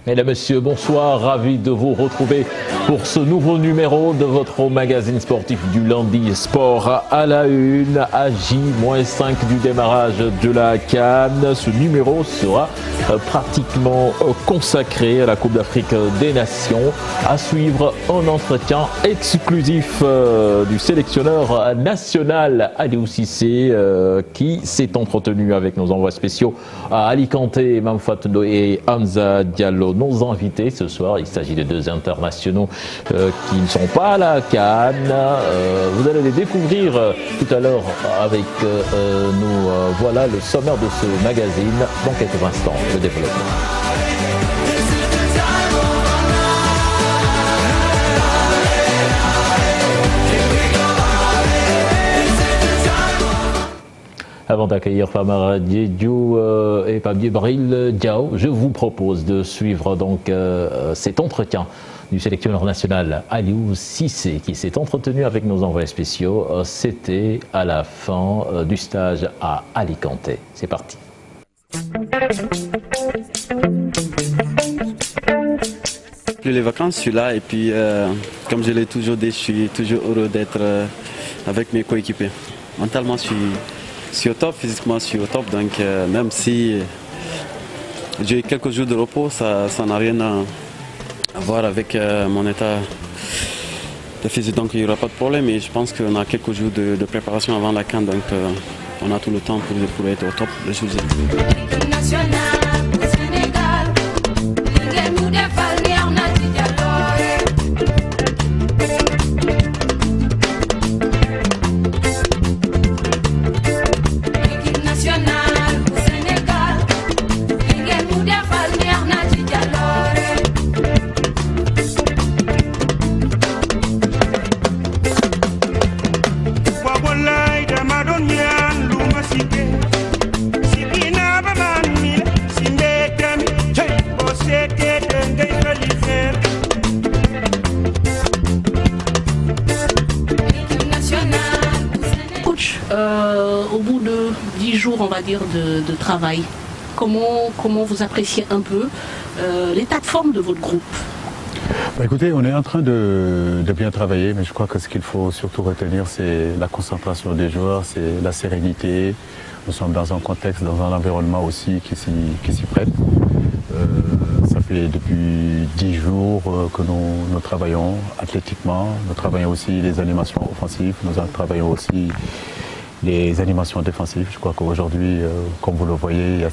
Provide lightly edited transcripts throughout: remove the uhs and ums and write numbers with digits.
Mesdames, Messieurs, bonsoir, ravi de vous retrouver pour ce nouveau numéro de votre magazine sportif du lundi. Sport à la une, à J-5 du démarrage de la CAN. Ce numéro sera pratiquement consacré à la Coupe d'Afrique des Nations. À suivre un entretien exclusif du sélectionneur national Aliou Cissé qui s'est entretenu avec nos envois spéciaux à Alicante, Mamfat et Hamza Diallo. Nos invités ce soir, il s'agit de deux internationaux qui ne sont pas à la CAN. Vous allez les découvrir tout à l'heure avec nous. Voilà le sommaire de ce magazine. Dans quelques instants, le développement. Avant d'accueillir Famara Diédiou et Pape Djibril Diaw, je vous propose de suivre donc cet entretien du sélectionneur national Aliou Cissé qui s'est entretenu avec nos envoyés spéciaux. C'était à la fin du stage à Alicante. C'est parti. Les vacances, je suis là et puis comme je l'ai toujours dit, je suis toujours heureux d'être avec mes coéquipiers. Mentalement, je suis au top, physiquement je suis au top, donc même si j'ai eu quelques jours de repos, ça n'a rien à voir avec mon état de physique, donc il n'y aura pas de problème. Et je pense qu'on a quelques jours de préparation avant la CAN, donc on a tout le temps pour être au top le jour J. Au bout de 10 jours, on va dire, de travail, comment vous appréciez un peu l'état de forme de votre groupe? Écoutez, on est en train de bien travailler, mais je crois que ce qu'il faut surtout retenir, c'est la concentration des joueurs, c'est la sérénité. Nous sommes dans un contexte, dans un environnement aussi qui s'y prête. Ça fait depuis 10 jours que nous travaillons athlétiquement, nous travaillons aussi les animations offensives, nous travaillons aussi les animations défensives. Je crois qu'aujourd'hui, comme vous le voyez, il y a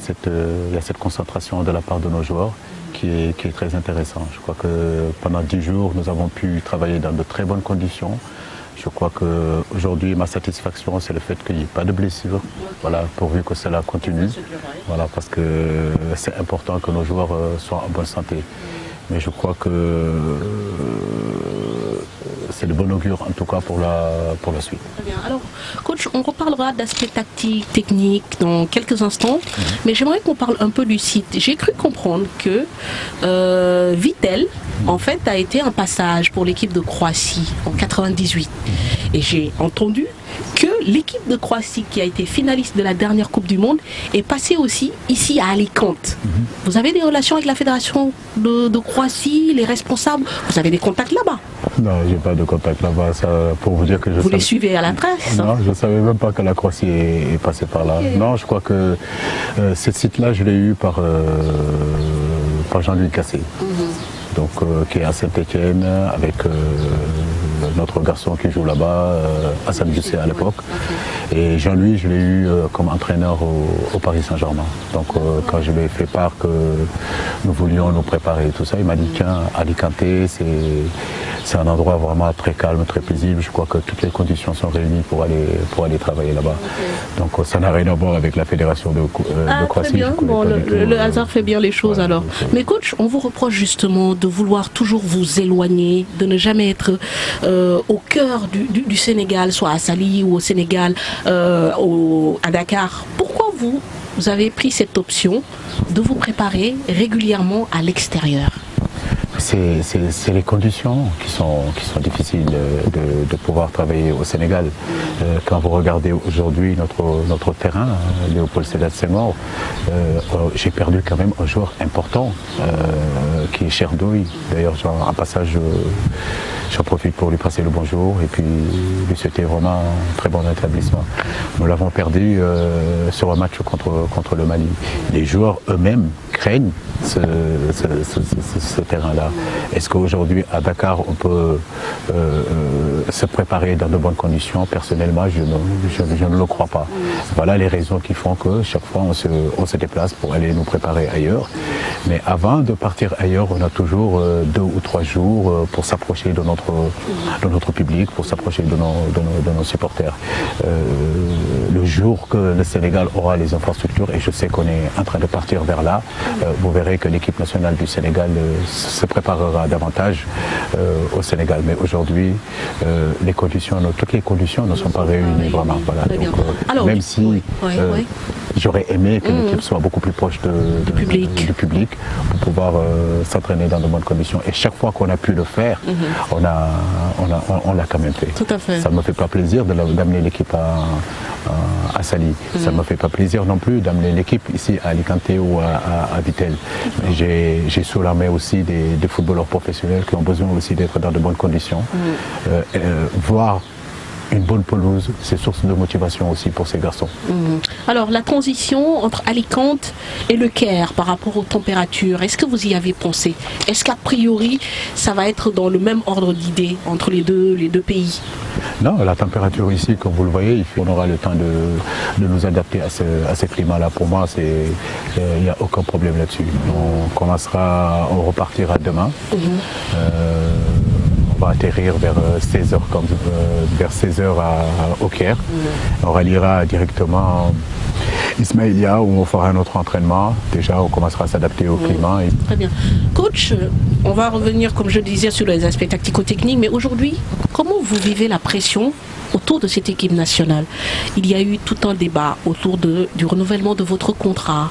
cette concentration de la part de nos joueurs qui est très intéressant. Je crois que pendant 10 jours, nous avons pu travailler dans de très bonnes conditions. Je crois qu'aujourd'hui, ma satisfaction, c'est le fait qu'il n'y ait pas de blessures. Voilà, pourvu que cela continue. Voilà, parce que c'est important que nos joueurs soient en bonne santé. Mais je crois que c'est de bon augure, en tout cas, pour la suite. Très bien. Alors, coach, on reparlera d'aspect tactique, technique dans quelques instants, mais j'aimerais qu'on parle un peu du site. J'ai cru comprendre que Vittel, en fait, a été un passage pour l'équipe de Croatie en 98. Et j'ai entendu que l'équipe de Croatie, qui a été finaliste de la dernière Coupe du Monde, est passée aussi ici à Alicante. Vous avez des relations avec la fédération de Croatie, les responsables? Vous avez des contacts là-bas? Non, je n'ai pas de contact là-bas. Pour vous dire que vous les suivez à la trace? Non, je ne savais même pas que la Croatie est passée par là. Okay. Non, je crois que ce site-là, je l'ai eu par Jean-Louis Cassé. Donc, qui est à Saint-Etienne avec notre garçon qui joue là-bas, Hassan Dussé à l'époque. Et Jean-Louis, je l'ai eu comme entraîneur au Paris Saint-Germain. Donc quand je lui ai fait part que nous voulions nous préparer et tout ça, il m'a dit tiens, Alicante, c'est un endroit vraiment très calme, très paisible. Je crois que toutes les conditions sont réunies pour aller travailler là-bas. Donc ça n'a rien à voir avec la fédération de Croatie. Très bien. Bon, le hasard fait bien les choses alors. Mais coach, on vous reproche justement de vouloir toujours vous éloigner, de ne jamais être au cœur du Sénégal, soit à Saly ou au Sénégal, à Dakar. Pourquoi vous avez pris cette option de vous préparer régulièrement à l'extérieur? C'est les conditions qui sont difficiles de pouvoir travailler au Sénégal. Quand vous regardez aujourd'hui notre terrain, Léopold Sédar Senghor, j'ai perdu quand même un joueur important qui est cher d'Ouï. D'ailleurs, un passage, j'en profite pour lui passer le bonjour et puis lui souhaiter vraiment un très bon établissement. Nous l'avons perdu sur un match contre le Mali. Les joueurs eux-mêmes craignent ce terrain-là. Est-ce qu'aujourd'hui, à Dakar, on peut se préparer dans de bonnes conditions? Personnellement, je ne le crois pas. Voilà les raisons qui font que chaque fois, on se déplace pour aller nous préparer ailleurs. Mais avant de partir ailleurs, on a toujours 2 ou 3 jours pour s'approcher de notre public, pour s'approcher de nos supporters. Le jour que le Sénégal aura les infrastructures, et je sais qu'on est en train de partir vers là, vous verrez que l'équipe nationale du Sénégal se préparera davantage au Sénégal. Mais aujourd'hui, toutes les conditions ne sont pas réunies vraiment. Voilà. Donc, alors, même si j'aurais aimé que l'équipe soit beaucoup plus proche du public pour pouvoir s'entraîner dans de bonnes conditions. Et chaque fois qu'on a pu le faire, on l'a quand même fait. Tout à fait. Ça ne me fait pas plaisir d'amener l'équipe à Saly. Ça ne me fait pas plaisir non plus d'amener l'équipe ici à Alicante ou à Vittel. J'ai sous la main aussi des footballeurs professionnels qui ont besoin aussi d'être dans de bonnes conditions. Voir une bonne pelouse, c'est source de motivation aussi pour ces garçons. Alors, la transition entre Alicante et le Caire par rapport aux températures, est-ce que vous y avez pensé? Est-ce qu'a priori, ça va être dans le même ordre d'idées entre les deux pays? Non, la température ici, comme vous le voyez, on aura le temps de nous adapter à ce climat-là. Pour moi, il n'y a aucun problème là-dessus. On repartira demain. On va atterrir vers 16h au Caire. On ralliera directement Ismaïlia où on fera notre entraînement. Déjà, on commencera à s'adapter au climat. Très bien. Coach, on va revenir, comme je disais, sur les aspects tactico-techniques, mais aujourd'hui, comment vous vivez la pression autour de cette équipe nationale? Il y a eu tout un débat autour du renouvellement de votre contrat,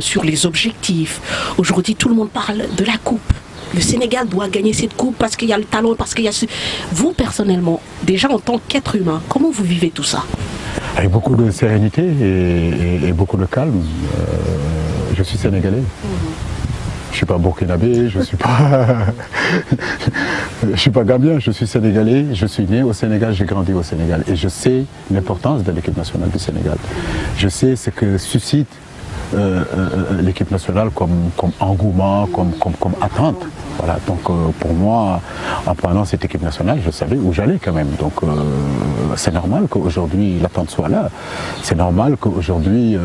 sur les objectifs. Aujourd'hui, tout le monde parle de la coupe. Le Sénégal doit gagner cette coupe parce qu'il y a le talent, parce qu'il y a Vous, personnellement, déjà en tant qu'être humain, comment vous vivez tout ça? Avec beaucoup de sérénité et beaucoup de calme. Je suis sénégalais. Je ne suis pas burkinabé, je ne suis pas gambien, je suis sénégalais. Je suis né au Sénégal, j'ai grandi au Sénégal. Et je sais l'importance de l'équipe nationale du Sénégal. Je sais ce que suscite l'équipe nationale comme engouement, comme attente. Voilà, donc pour moi, en prenant cette équipe nationale, je savais où j'allais quand même. Donc c'est normal qu'aujourd'hui l'attente soit là. C'est normal qu'aujourd'hui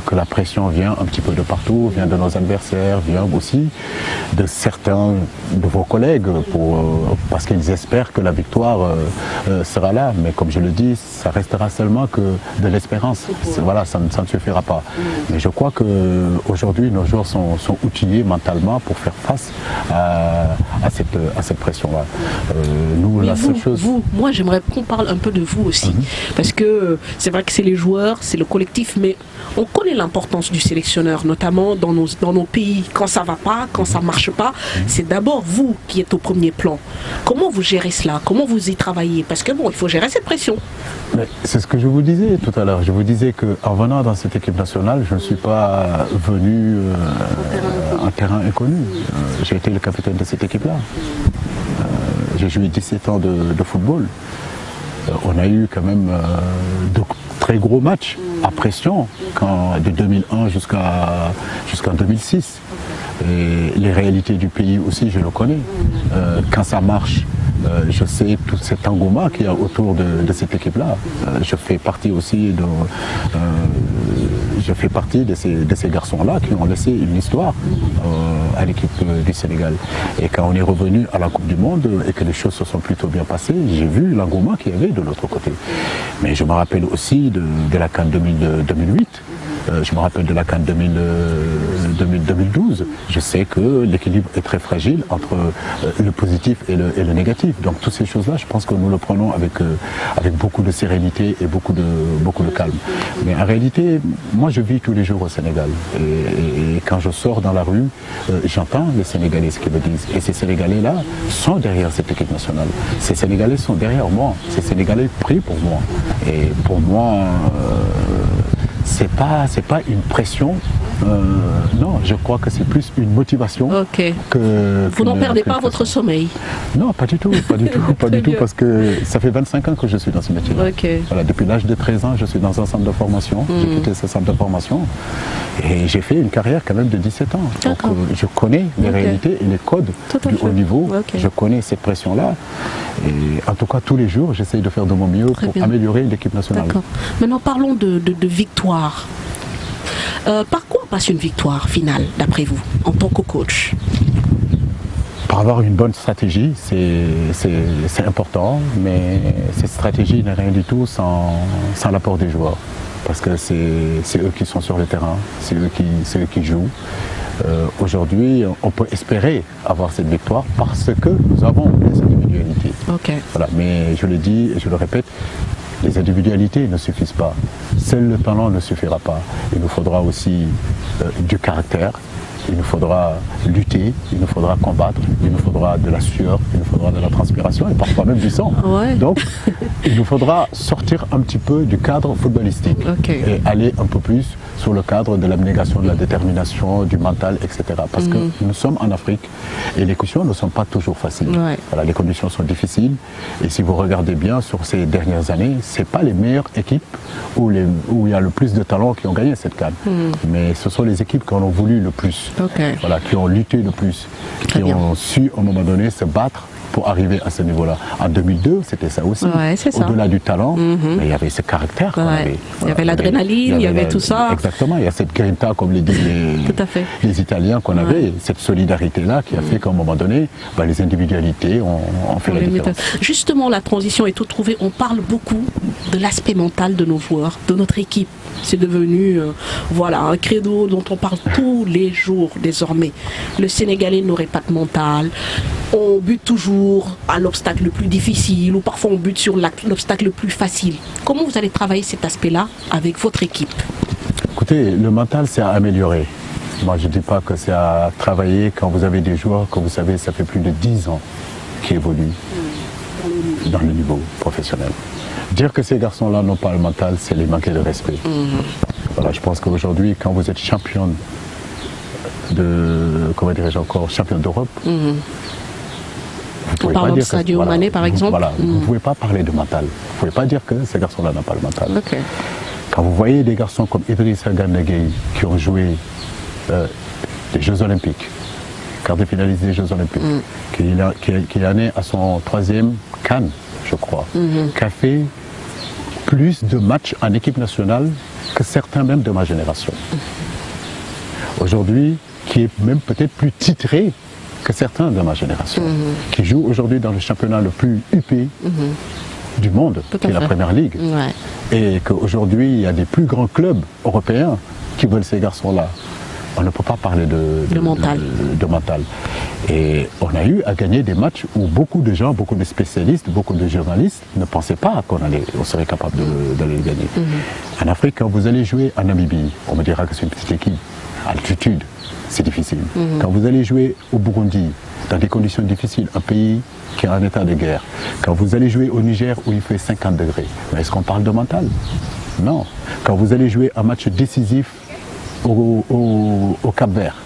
que la pression vient un petit peu de partout, vient de nos adversaires, vient aussi de certains de vos collègues, parce qu'ils espèrent que la victoire sera là. Mais comme je le dis, ça restera seulement que de l'espérance. Voilà, ça ne suffira pas. Mais je crois qu'aujourd'hui, nos joueurs sont outillés mentalement pour faire face à cette pression-là. Moi, j'aimerais qu'on parle un peu de vous aussi. Parce que c'est vrai que c'est les joueurs, c'est le collectif, mais on connaît l'importance du sélectionneur, notamment dans nos pays. Quand ça ne va pas, quand ça ne marche pas, c'est d'abord vous qui êtes au premier plan. Comment vous gérez cela? Comment vous y travaillez? Parce que bon, il faut gérer cette pression. C'est ce que je vous disais tout à l'heure. Je vous disais qu'en venant dans cette équipe nationale, je ne suis pas venu en terrain inconnu. J'ai été le capitaine de cette équipe-là. J'ai joué 17 ans de football. On a eu quand même de très gros matchs à pression, de 2001 jusqu'en 2006. Et les réalités du pays aussi, je le connais. Quand ça marche, je sais tout cet engouement qu'il y a autour de cette équipe-là. Je fais partie aussi de ces garçons-là qui ont laissé une histoire à l'équipe du Sénégal. Et quand on est revenu à la Coupe du Monde et que les choses se sont plutôt bien passées, j'ai vu l'engouement qu'il y avait de l'autre côté. Mais je me rappelle aussi de la CAN 2008. Je me rappelle de la CAN 2012. Je sais que l'équilibre est très fragile entre le positif et le négatif. Donc toutes ces choses-là, je pense que nous le prenons avec beaucoup de sérénité et beaucoup de calme. Mais en réalité, moi je vis tous les jours au Sénégal. Et quand je sors dans la rue, j'entends les Sénégalais ce qu'ils me disent. Et ces Sénégalais-là sont derrière cette équipe nationale. Ces Sénégalais sont derrière moi. Ces Sénégalais prient pour moi. Et pour moi, c'est pas une pression Non, je crois que c'est plus une motivation que... Vous n'en perdez pas votre sommeil? Non, pas du tout, pas du tout, pas du tout, parce que ça fait 25 ans que je suis dans ce métier-là. Voilà, depuis l'âge de 13 ans, je suis dans un centre de formation, j'ai quitté ce centre de formation et j'ai fait une carrière quand même de 17 ans. Donc je connais les réalités et les codes du haut niveau, je connais cette pression-là et en tout cas tous les jours, j'essaye de faire de mon mieux pour améliorer l'équipe nationale. Maintenant parlons de victoire. Par quoi passe une victoire finale, d'après vous, en tant que coach? Par avoir une bonne stratégie, c'est important, mais cette stratégie n'est rien du tout sans l'apport des joueurs. Parce que c'est eux qui sont sur le terrain, c'est eux qui jouent. Aujourd'hui, on peut espérer avoir cette victoire parce que nous avons des individualités. Voilà, mais je le dis et je le répète, les individualités ne suffisent pas. Seul le talent ne suffira pas. Il nous faudra aussi du caractère, il nous faudra lutter, il nous faudra combattre, il nous faudra de la sueur, il nous faudra de la transpiration et parfois même du sang. Donc, il nous faudra sortir un petit peu du cadre footballistique et aller un peu plus sur le cadre de l'abnégation, de la détermination, du mental, etc. Parce que nous sommes en Afrique et les conditions ne sont pas toujours faciles. Voilà, les conditions sont difficiles et si vous regardez bien sur ces dernières années, ce n'est pas les meilleures équipes où il y a le plus de talents qui ont gagné cette CAN. Mais ce sont les équipes qui en ont voulu le plus, voilà, qui ont lutté le plus, qui ont su à un moment donné se battre pour arriver à ce niveau-là. En 2002, c'était ça aussi. Au-delà du talent, mais il y avait ce caractère qu'on avait. Il y avait l'adrénaline, il y avait tout ça. Exactement, il y a cette grinta, comme le disent les Italiens qu'on avait, cette solidarité-là qui a fait qu'à un moment donné, les individualités ont fait la différence. Justement, la transition est tout trouvée. On parle beaucoup de l'aspect mental de nos joueurs, de notre équipe. C'est devenu voilà, un credo dont on parle tous les jours désormais. Le Sénégalais n'aurait pas de mental. On bute toujours à l'obstacle le plus difficile ou parfois on bute sur l'obstacle le plus facile. Comment vous allez travailler cet aspect-là avec votre équipe? Écoutez, le mental, c'est à améliorer. Moi, je ne dis pas que c'est à travailler quand vous avez des joueurs que vous savez, ça fait plus de 10 ans qui évoluent dans le niveau professionnel. Dire que ces garçons-là n'ont pas le mental, c'est les manquer de respect. Voilà, je pense qu'aujourd'hui, quand vous êtes championne comment dirais-je encore, championne d'Europe, on parle de Sadio Mané, par exemple. Voilà, vous ne pouvez pas parler de mental. Vous ne pouvez pas dire que ces garçons-là n'ont pas le mental. Quand vous voyez des garçons comme Idrissa Gana Gueye qui ont joué les Jeux Olympiques, quart de finaliste des Jeux Olympiques, qui est né à son 3e CAN, je crois, qui a fait plus de matchs en équipe nationale que certains même de ma génération. Aujourd'hui, qui est même peut-être plus titré que certains de ma génération, qui jouent aujourd'hui dans le championnat le plus huppé du monde, qui est la Première Ligue. Et qu'aujourd'hui, il y a des plus grands clubs européens qui veulent ces garçons-là. On ne peut pas parler de mental. Et on a eu à gagner des matchs où beaucoup de gens, beaucoup de spécialistes, beaucoup de journalistes ne pensaient pas qu'on serait capable d'aller les gagner. En Afrique, quand vous allez jouer en Namibie, on me dira que c'est une petite équipe. Altitude, c'est difficile. Quand vous allez jouer au Burundi, dans des conditions difficiles, un pays qui est en état de guerre, quand vous allez jouer au Niger où il fait 50 degrés, est-ce qu'on parle de mental? Non. Quand vous allez jouer un match décisif au Cap-Vert,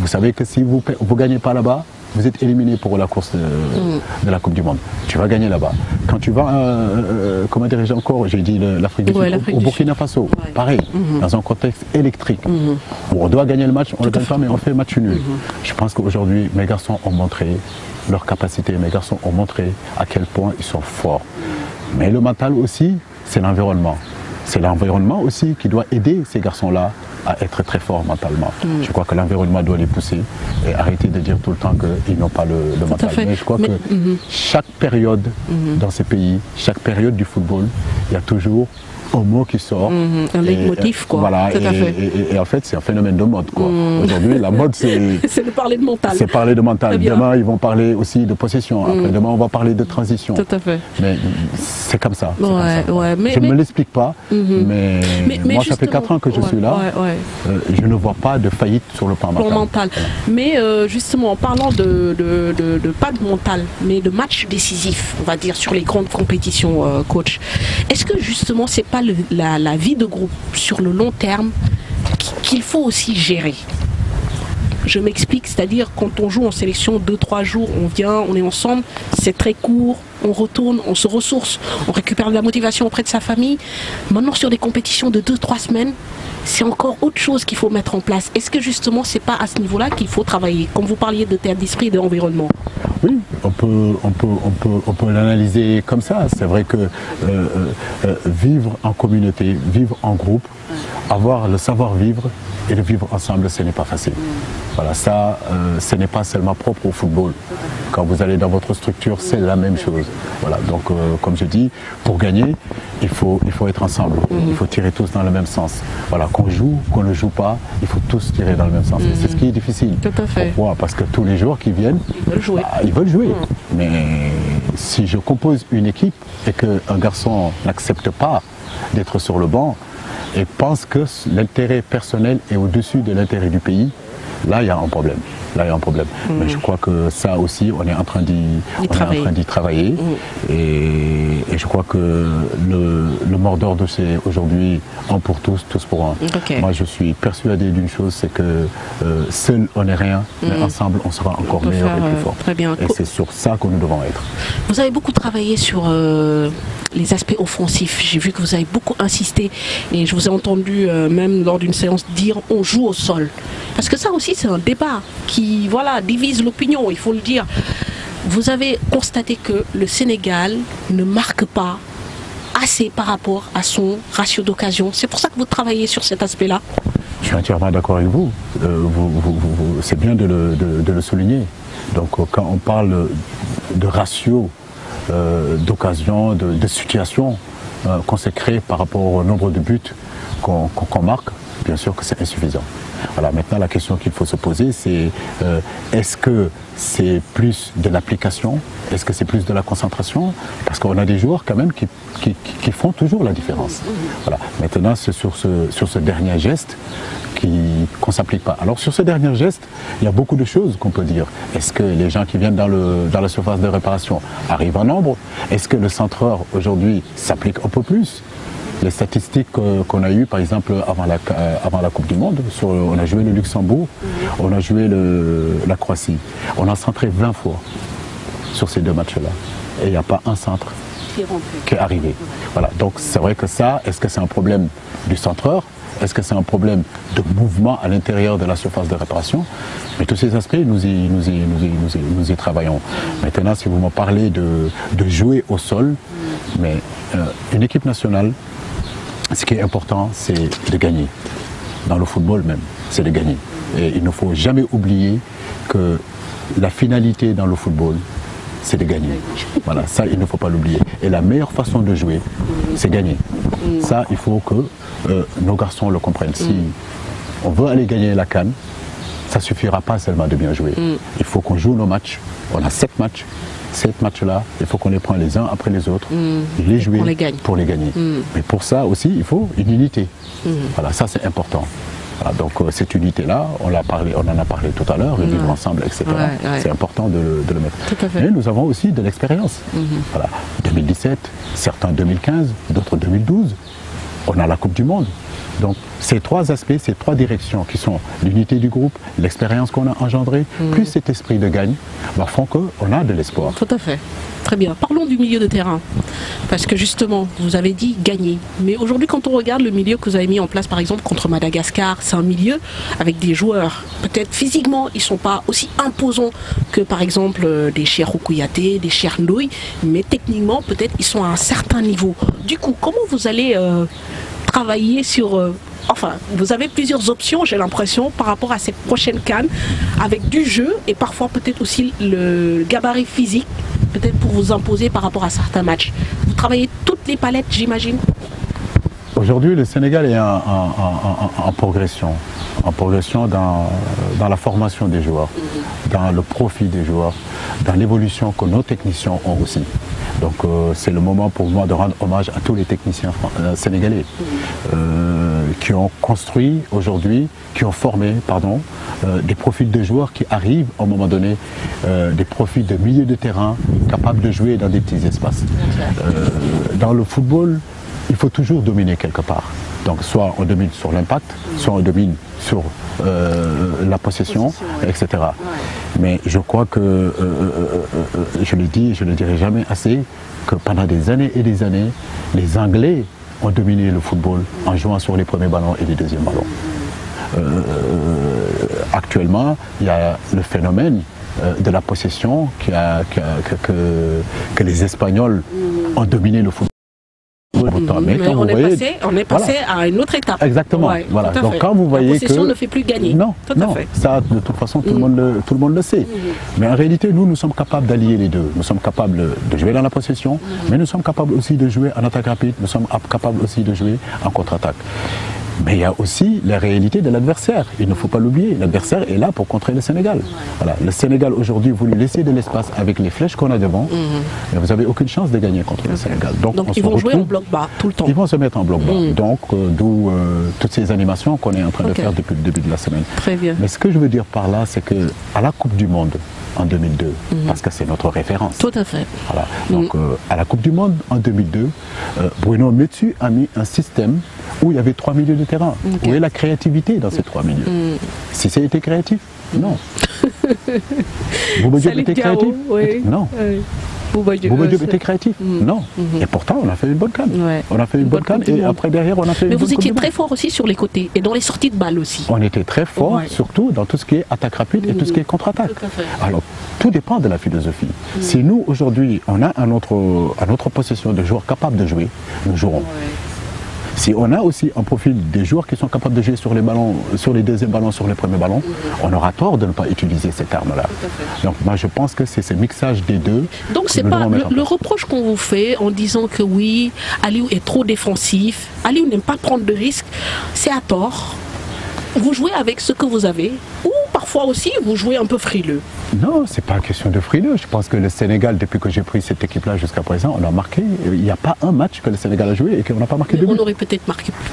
vous savez que si vous ne gagnez pas là-bas, vous êtes éliminé pour la course de la Coupe du Monde. Tu vas gagner là-bas. Quand tu vas, comment dirais-je encore, j'ai dit l'Afrique du Sud, au Burkina Faso, pareil, dans un contexte électrique, où on doit gagner le match, on ne le gagne pas, mais on fait match nul. Je pense qu'aujourd'hui, mes garçons ont montré leur capacité, mes garçons ont montré à quel point ils sont forts. Mais le mental aussi, c'est l'environnement. C'est l'environnement aussi qui doit aider ces garçons-là à être très forts mentalement. Je crois que l'environnement doit les pousser et arrêter de dire tout le temps qu'ils n'ont pas le mental. Mais je crois que chaque période dans ces pays, chaque période du football, il y a toujours un mot qui sort. Un leitmotiv, quoi. Voilà, et en fait, c'est un phénomène de mode, quoi. Aujourd'hui, la mode, c'est... c'est de parler de mental. C'est parler de mental. Demain, ils vont parler aussi de possession. Après, demain, on va parler de transition. Tout à fait. Mais c'est comme ça. Mais, je ne me l'explique pas, mais moi, ça fait 4 ans que je suis là. Je ne vois pas de faillite sur le plan mental. Mais justement, en parlant de pas de mental, mais de match décisif, on va dire, sur les grandes compétitions, coach, est-ce que justement, c'est pas la vie de groupe sur le long terme qu'il faut aussi gérer. Je m'explique, c'est-à-dire quand on joue en sélection 2-3 jours, on vient, on est ensemble, c'est très court, on retourne, on se ressource, on récupère de la motivation auprès de sa famille. Maintenant sur des compétitions de 2-3 semaines, c'est encore autre chose qu'il faut mettre en place. Est-ce que justement c'est pas à ce niveau-là qu'il faut travailler, comme vous parliez de terre d'esprit et d'environnement? Oui, on peut l'analyser comme ça. C'est vrai que vivre en communauté, vivre en groupe, avoir le savoir-vivre et le vivre ensemble, ce n'est pas facile. Voilà, ça, ce n'est pas seulement propre au football. Quand vous allez dans votre structure, c'est la même chose. Voilà, donc comme je dis, pour gagner, il faut être ensemble. Il faut tirer tous dans le même sens. Voilà, qu'on joue, qu'on ne joue pas, il faut tous tirer dans le même sens. Et c'est ce qui est difficile. Tout à fait. Pourquoi? Parce que tous les joueurs qui viennent, ils veulent jouer. Ils veulent jouer. Mais si je compose une équipe et qu'un garçon n'accepte pas d'être sur le banc et pense que l'intérêt personnel est au-dessus de l'intérêt du pays, là il y a un problème. Mais je crois que ça aussi, on est en train d'y travailler. Et je crois que le mot d'ordre, c'est aujourd'hui un pour tous, tous pour un. Okay. Moi, je suis persuadé d'une chose, c'est que seul on n'est rien, mais ensemble on sera encore meilleur et plus fort. Très bien. Et c'est sur ça que nous devons être. Vous avez beaucoup travaillé sur les aspects offensifs. J'ai vu que vous avez beaucoup insisté et je vous ai entendu même lors d'une séance dire on joue au sol. Parce que ça aussi c'est un débat qui divise l'opinion, il faut le dire. Vous avez constaté que le Sénégal ne marque pas assez par rapport à son ratio d'occasion. C'est pour ça que vous travaillez sur cet aspect-là. Je suis entièrement d'accord avec vous. C'est bien de le souligner. Donc quand on parle de ratio d'occasion, de situation qu'on s'est créé par rapport au nombre de buts qu'on marque, bien sûr que c'est insuffisant. Voilà, maintenant la question qu'il faut se poser, c'est est-ce que c'est plus de l'application? Est-ce que c'est plus de la concentration? Parce qu'on a des joueurs quand même qui font toujours la différence. Voilà. Maintenant, c'est sur ce dernier geste qu'on ne s'applique pas. Alors sur ce dernier geste, il y a beaucoup de choses qu'on peut dire. Est-ce que les gens qui viennent dans la surface de réparation arrivent en nombre? Est-ce que le centreur aujourd'hui s'applique un peu plus? Les statistiques qu'on a eues, par exemple, avant la Coupe du Monde, on a joué le Luxembourg, on a joué la Croatie. On a centré 20 fois sur ces deux matchs-là. Et il n'y a pas un centre qui est arrivé. Voilà. Donc c'est vrai que ça, est-ce que c'est un problème du centreur? Est-ce que c'est un problème de mouvement à l'intérieur de la surface de réparation? Mais tous ces aspects, nous y travaillons. Maintenant, si vous me parlez de jouer au sol, mais une équipe nationale, ce qui est important, c'est de gagner. Dans le football même, c'est de gagner. Et il ne faut jamais oublier que la finalité dans le football, c'est de gagner. Voilà, ça, il ne faut pas l'oublier. Et la meilleure façon de jouer, c'est gagner. Ça, il faut que nos garçons le comprennent. Si on veut aller gagner la CAN, ça ne suffira pas seulement de bien jouer. Il faut qu'on joue nos matchs. On a 7 matchs. Ces matchs-là, il faut qu'on les prenne les uns après les autres, les jouer pour les gagner. Mais pour ça aussi, il faut une unité. Voilà, ça c'est important. Voilà, donc cette unité-là, on en a parlé tout à l'heure, le vivre ensemble, etc. C'est important de le mettre. Mais nous avons aussi de l'expérience. Voilà, 2017, certains 2015, d'autres 2012. On a la Coupe du Monde. Donc ces trois aspects, ces trois directions qui sont l'unité du groupe, l'expérience qu'on a engendrée, plus cet esprit de gagne, font qu'on a de l'espoir. Tout à fait. Très bien. Parlons du milieu de terrain. Parce que justement, vous avez dit gagner. Mais aujourd'hui, quand on regarde le milieu que vous avez mis en place, par exemple, contre Madagascar, c'est un milieu avec des joueurs, peut-être physiquement, ils ne sont pas aussi imposants que, par exemple, des Cheikhou Kouyaté, des Cheikh Ndoye, mais techniquement, peut-être, ils sont à un certain niveau. Du coup, comment vous allez travailler sur... Enfin, vous avez plusieurs options, j'ai l'impression, par rapport à cette prochaine CAN, avec du jeu et parfois peut-être aussi le gabarit physique, peut-être pour vous imposer par rapport à certains matchs. Vous travaillez toutes les palettes, j'imagine? Aujourd'hui, le Sénégal est en progression. En progression dans la formation des joueurs, dans le profit des joueurs, dans l'évolution que nos techniciens ont aussi. Donc c'est le moment pour moi de rendre hommage à tous les techniciens sénégalais qui ont construit aujourd'hui, qui ont formé, des profils de joueurs qui arrivent à un moment donné, des profils de milieu de terrain capables de jouer dans des petits espaces. Dans le football, il faut toujours dominer quelque part. Donc soit on domine sur l'impact, soit on domine sur la possession, etc. Mais je crois que, je le dis et je ne le dirai jamais assez, que pendant des années et des années, les Anglais ont dominé le football en jouant sur les premiers ballons et les deuxièmes ballons. Actuellement, il y a le phénomène de la possession que les Espagnols ont dominé le football. Mais on est passé à une autre étape. Exactement. Ouais, voilà. Donc quand vous voyez la possession ne fait plus gagner. Non, tout non. à fait. Ça, de toute façon, tout le monde le sait. Mais en réalité, nous sommes capables d'allier les deux. Nous sommes capables de jouer dans la possession, mais nous sommes capables aussi de jouer en attaque rapide. Nous sommes capables aussi de jouer en contre-attaque. Mais il y a aussi la réalité de l'adversaire. Il ne faut pas l'oublier. L'adversaire est là pour contrer le Sénégal. Voilà. Le Sénégal aujourd'hui, vous lui laissez de l'espace avec les flèches qu'on a devant, mais vous n'avez aucune chance de gagner contre le Sénégal. Donc ils vont jouer en bloc bas tout le temps. Ils vont se mettre en bloc bas. Donc d'où toutes ces animations qu'on est en train de faire depuis le début de la semaine. Très bien. Mais ce que je veux dire par là, c'est qu'à la Coupe du Monde en 2002, parce que c'est notre référence. Tout à fait. Voilà. Donc à la Coupe du Monde en 2002, Bruno Metsu a mis un système où il y avait 3 milieux de terrain. Où est la créativité dans ces 3 milieux? Si c'était créatif, non. Bouba Diop était créatif? Non. Bouba Diop était créatif? Non. Et pourtant, on a fait une bonne canne. On a fait une bonne canne et après, derrière, on a fait une bonne. Mais vous étiez très fort aussi sur les côtés et dans les sorties de balles aussi. On était très fort, surtout dans tout ce qui est attaque rapide et tout ce qui est contre-attaque. Alors, tout dépend de la philosophie. Si nous, aujourd'hui, on a à notre possession de joueurs capables de jouer, nous jouerons. Si on a aussi un profil des joueurs qui sont capables de jouer sur les ballons, sur les deuxièmes ballons, sur les premiers ballons, on aura tort de ne pas utiliser cette arme-là. Donc moi je pense que c'est ce mixage des deux. Donc c'est pas le reproche qu'on vous fait en disant que oui, Aliou est trop défensif, Aliou n'aime pas prendre de risques, c'est à tort. Vous jouez avec ce que vous avez ou parfois aussi vous jouez un peu frileux? Non, c'est pas une question de frileux. Je pense que le Sénégal, depuis que j'ai pris cette équipe-là jusqu'à présent, on a marqué. Il n'y a pas un match que le Sénégal a joué et qu'on n'a pas marqué de but. On aurait peut-être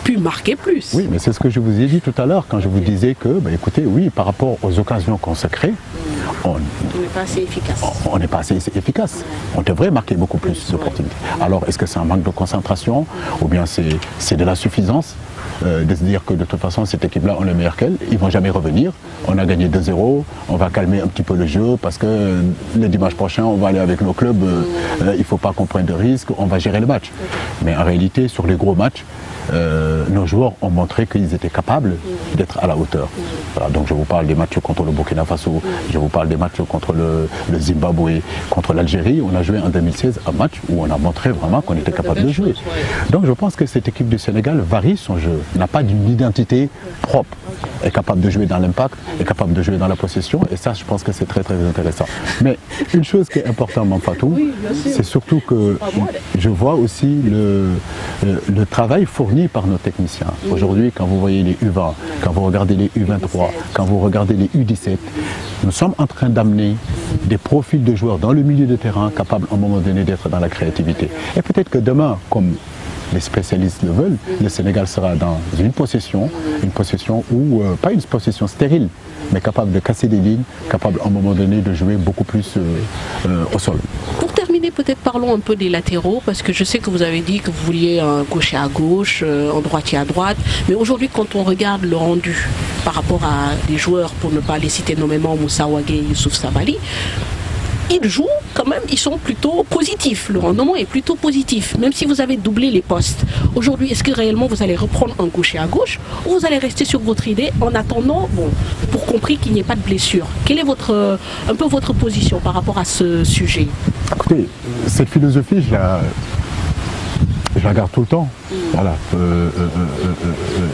pu marquer plus. Oui, mais c'est ce que je vous ai dit tout à l'heure quand je vous disais que, bah, écoutez, oui, par rapport aux occasions qu'on se crée, on n'est pas assez efficace. On n'est pas assez efficace. On devrait marquer beaucoup plus d'opportunités. Alors, est-ce que c'est un manque de concentration ou bien c'est de la suffisance de se dire que de toute façon, cette équipe-là, on est meilleur qu'elle, ils ne vont jamais revenir. On a gagné 2-0, on va calmer un petit peu le jeu parce que le dimanche prochain, on va aller avec nos clubs, il ne faut pas qu'on prenne de risques, on va gérer le match. Mais en réalité, sur les gros matchs, nos joueurs ont montré qu'ils étaient capables d'être à la hauteur. Voilà, donc je vous parle des matchs contre le Burkina Faso, je vous parle des matchs contre le Zimbabwe, contre l'Algérie. On a joué en 2016 un match où on a montré vraiment qu'on était capable de jouer. Donc je pense que cette équipe du Sénégal varie son jeu, n'a pas d'une identité propre, est capable de jouer dans l'impact, est capable de jouer dans la possession et ça je pense que c'est très très intéressant. Mais une chose qui est importante Mampatou, c'est surtout que je vois aussi le travail fourni par nos techniciens. Aujourd'hui, quand vous voyez les U20, quand vous regardez les U23, quand vous regardez les U17, nous sommes en train d'amener des profils de joueurs dans le milieu de terrain capables à un moment donné d'être dans la créativité. Et peut-être que demain, comme les spécialistes le veulent, le Sénégal sera dans une possession où, pas une possession stérile, mais capable de casser des lignes, capable à un moment donné de jouer beaucoup plus au sol. Pour terminer, peut-être parlons un peu des latéraux, parce que je sais que vous avez dit que vous vouliez un gaucher à gauche, un droitier à droite, mais aujourd'hui quand on regarde le rendu par rapport à des joueurs, pour ne pas les citer nommément, Moussa Wagué et Youssouf Sabaly, ils jouent quand même, ils sont plutôt positifs. Le rendement est plutôt positif, même si vous avez doublé les postes. Aujourd'hui, est-ce que réellement vous allez reprendre un gaucher à gauche ou vous allez rester sur votre idée en attendant, bon, pour compris qu'il n'y ait pas de blessure? Quelle est un peu votre position par rapport à ce sujet? Écoutez, cette philosophie, je la garde tout le temps. Voilà.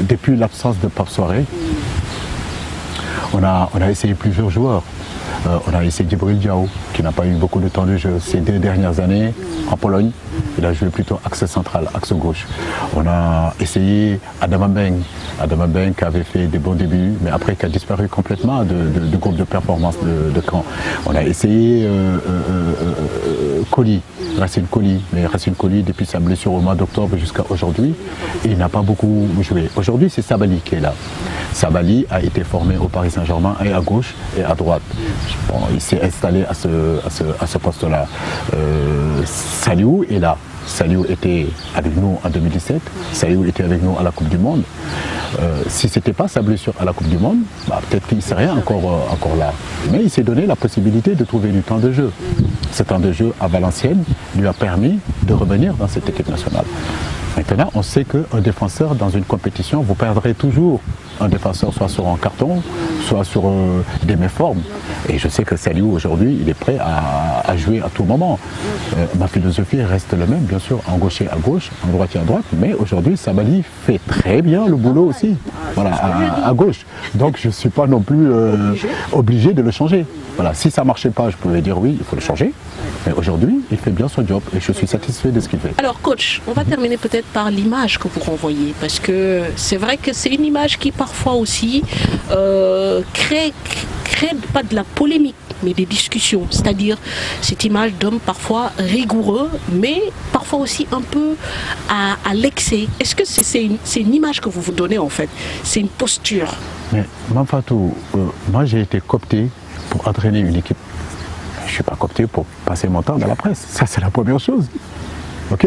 Depuis l'absence de Pape Soirée, on a essayé plusieurs joueurs. On a essayé Djibril Diaw, qui n'a pas eu beaucoup de temps de jeu ces 2 dernières années en Pologne. Il a joué plutôt axe central, axe gauche. On a essayé Adama Mbeng qui avait fait des bons débuts, mais après qui a disparu complètement du groupe de performance de Caen. On a essayé Racine Colli, mais Racine Colli, depuis sa blessure au mois d'octobre jusqu'à aujourd'hui, il n'a pas beaucoup joué. Aujourd'hui, c'est Sabaly qui est là. Sabaly a été formé au Paris Saint-Germain et à gauche et à droite. Bon, il s'est installé à ce poste-là. Saliou est là. Saliou était avec nous en 2017, Saliou était avec nous à la Coupe du Monde. Si ce n'était pas sa blessure à la Coupe du Monde, peut-être qu'il ne serait encore là. Mais il s'est donné la possibilité de trouver du temps de jeu. Ce temps de jeu à Valenciennes lui a permis de revenir dans cette équipe nationale. Maintenant, on sait qu'un défenseur dans une compétition, vous perdrez toujours un défenseur soit sur un carton, soit sur des méformes. Et je sais que Saliou aujourd'hui, il est prêt à jouer à tout moment. Ma philosophie reste la même, bien sûr, en gaucher à gauche, en droitier à droite, mais aujourd'hui, Sabaly fait très bien le boulot aussi, voilà, à gauche. Donc je ne suis pas non plus obligé de le changer. Voilà, si ça ne marchait pas, je pouvais dire oui, il faut le changer. Mais aujourd'hui, il fait bien son job et je suis satisfait de ce qu'il fait. Alors coach, on va terminer peut-être par l'image que vous renvoyez, parce que c'est vrai que c'est une image qui parfois aussi crée pas de la polémique, mais des discussions. C'est-à-dire cette image d'homme parfois rigoureux, mais parfois aussi un peu à l'excès. Est-ce que c'est une image que vous vous donnez en fait? C'est une posture? Mais Mamfatou, moi j'ai été coopté pour entraîner une équipe. Je ne suis pas coopté pour passer mon temps dans la presse. Ça, c'est la première chose. OK?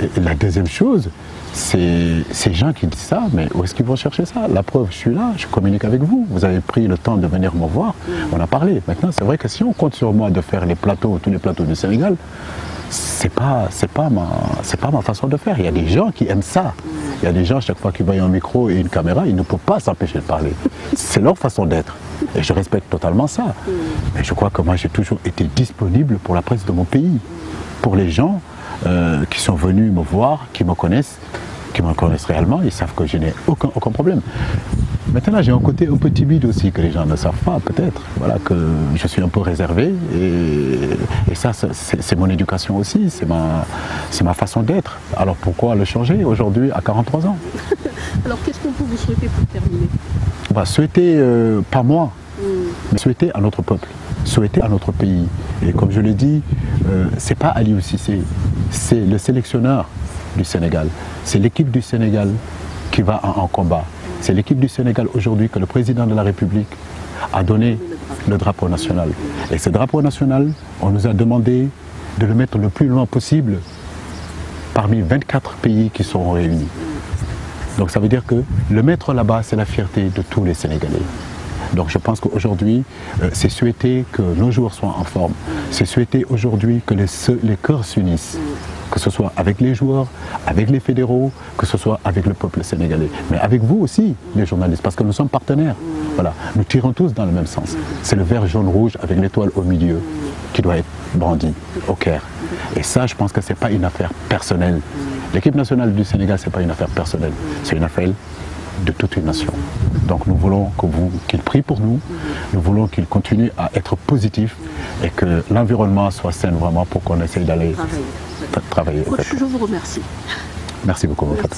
Et la deuxième chose, c'est ces gens qui disent ça, mais où est-ce qu'ils vont chercher ça? La preuve, je suis là, je communique avec vous. Vous avez pris le temps de venir me voir. On a parlé. Maintenant, c'est vrai que si on compte sur moi de faire les plateaux, tous les plateaux du Sénégal, c'est pas ma façon de faire. Il y a des gens qui aiment ça. Il y a des gens, chaque fois qu'ils voient un micro et une caméra, ils ne peuvent pas s'empêcher de parler. C'est leur façon d'être. Et je respecte totalement ça. Mais je crois que moi, j'ai toujours été disponible pour la presse de mon pays. Pour les gens qui sont venus me voir, qui me connaissent réellement, ils savent que je n'ai aucun problème. Maintenant, j'ai un côté un peu timide aussi, que les gens ne savent pas, peut-être. Voilà, que je suis un peu réservé. Et ça, c'est mon éducation aussi, c'est ma façon d'être. Alors pourquoi le changer aujourd'hui, à 43 ans? Alors, qu'est-ce qu'on peut vous souhaiter pour terminer? Souhaiter, pas moi, mais souhaiter à notre peuple, souhaiter à notre pays. Et comme je l'ai dit, c'est pas Aliou Cissé, c'est le sélectionneur du Sénégal. C'est l'équipe du Sénégal qui va en combat. C'est l'équipe du Sénégal aujourd'hui que le président de la République a donné le drapeau national. Et ce drapeau national, on nous a demandé de le mettre le plus loin possible parmi 24 pays qui seront réunis. Donc ça veut dire que le mettre là-bas, c'est la fierté de tous les Sénégalais. Donc je pense qu'aujourd'hui, c'est souhaiter que nos joueurs soient en forme. C'est souhaiter aujourd'hui que les cœurs s'unissent. Que ce soit avec les joueurs, avec les fédéraux, que ce soit avec le peuple sénégalais. Mais avec vous aussi, les journalistes, parce que nous sommes partenaires. Voilà, nous tirons tous dans le même sens. C'est le vert, jaune, rouge avec l'étoile au milieu qui doit être brandi au Caire. Et ça, je pense que ce n'est pas une affaire personnelle. L'équipe nationale du Sénégal, ce n'est pas une affaire personnelle. C'est une affaire de toute une nation. Donc nous voulons qu'il prie pour nous, nous voulons qu'il continue à être positif et que l'environnement soit sain vraiment pour qu'on essaye d'aller travailler. Coach, je vous remercie. Merci beaucoup, Mofat.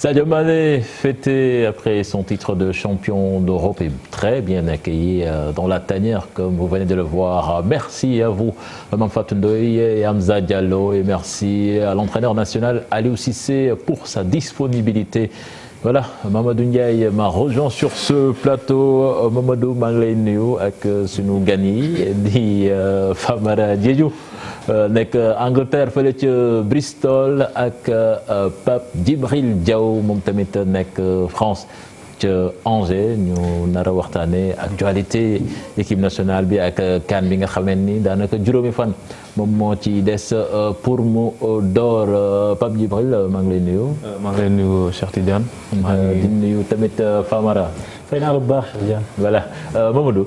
Sadio Mané fêté après son titre de champion d'Europe et très bien accueilli dans la tanière comme vous venez de le voir. Merci à vous Mame Fatou Ndoye et Hamza Diallo et merci à l'entraîneur national Aliou Cissé pour sa disponibilité. Voilà, Mamadou Ndiaye m'a rejoint sur ce plateau. Mamadou maa ngi lay nuyu ak sunu gan yi di Famara Diédhiou nekk Angleterre fële ca Bristol ak Pape Djibril Diaw moom tamit nekk France ca Angers ñu nar a waxtaanee actualité équipe nationale bi ak CAN bi nga xamee ni daanaka juróomi fan moom moo ci des pour mu door Pape Djibril maa ngi lay nuyu. maa ngi lay nuyu Cheikh Tidiane. di nuyu tamit Famara. fay naa lu baax Cheikh Tidiane. voilà Mamadou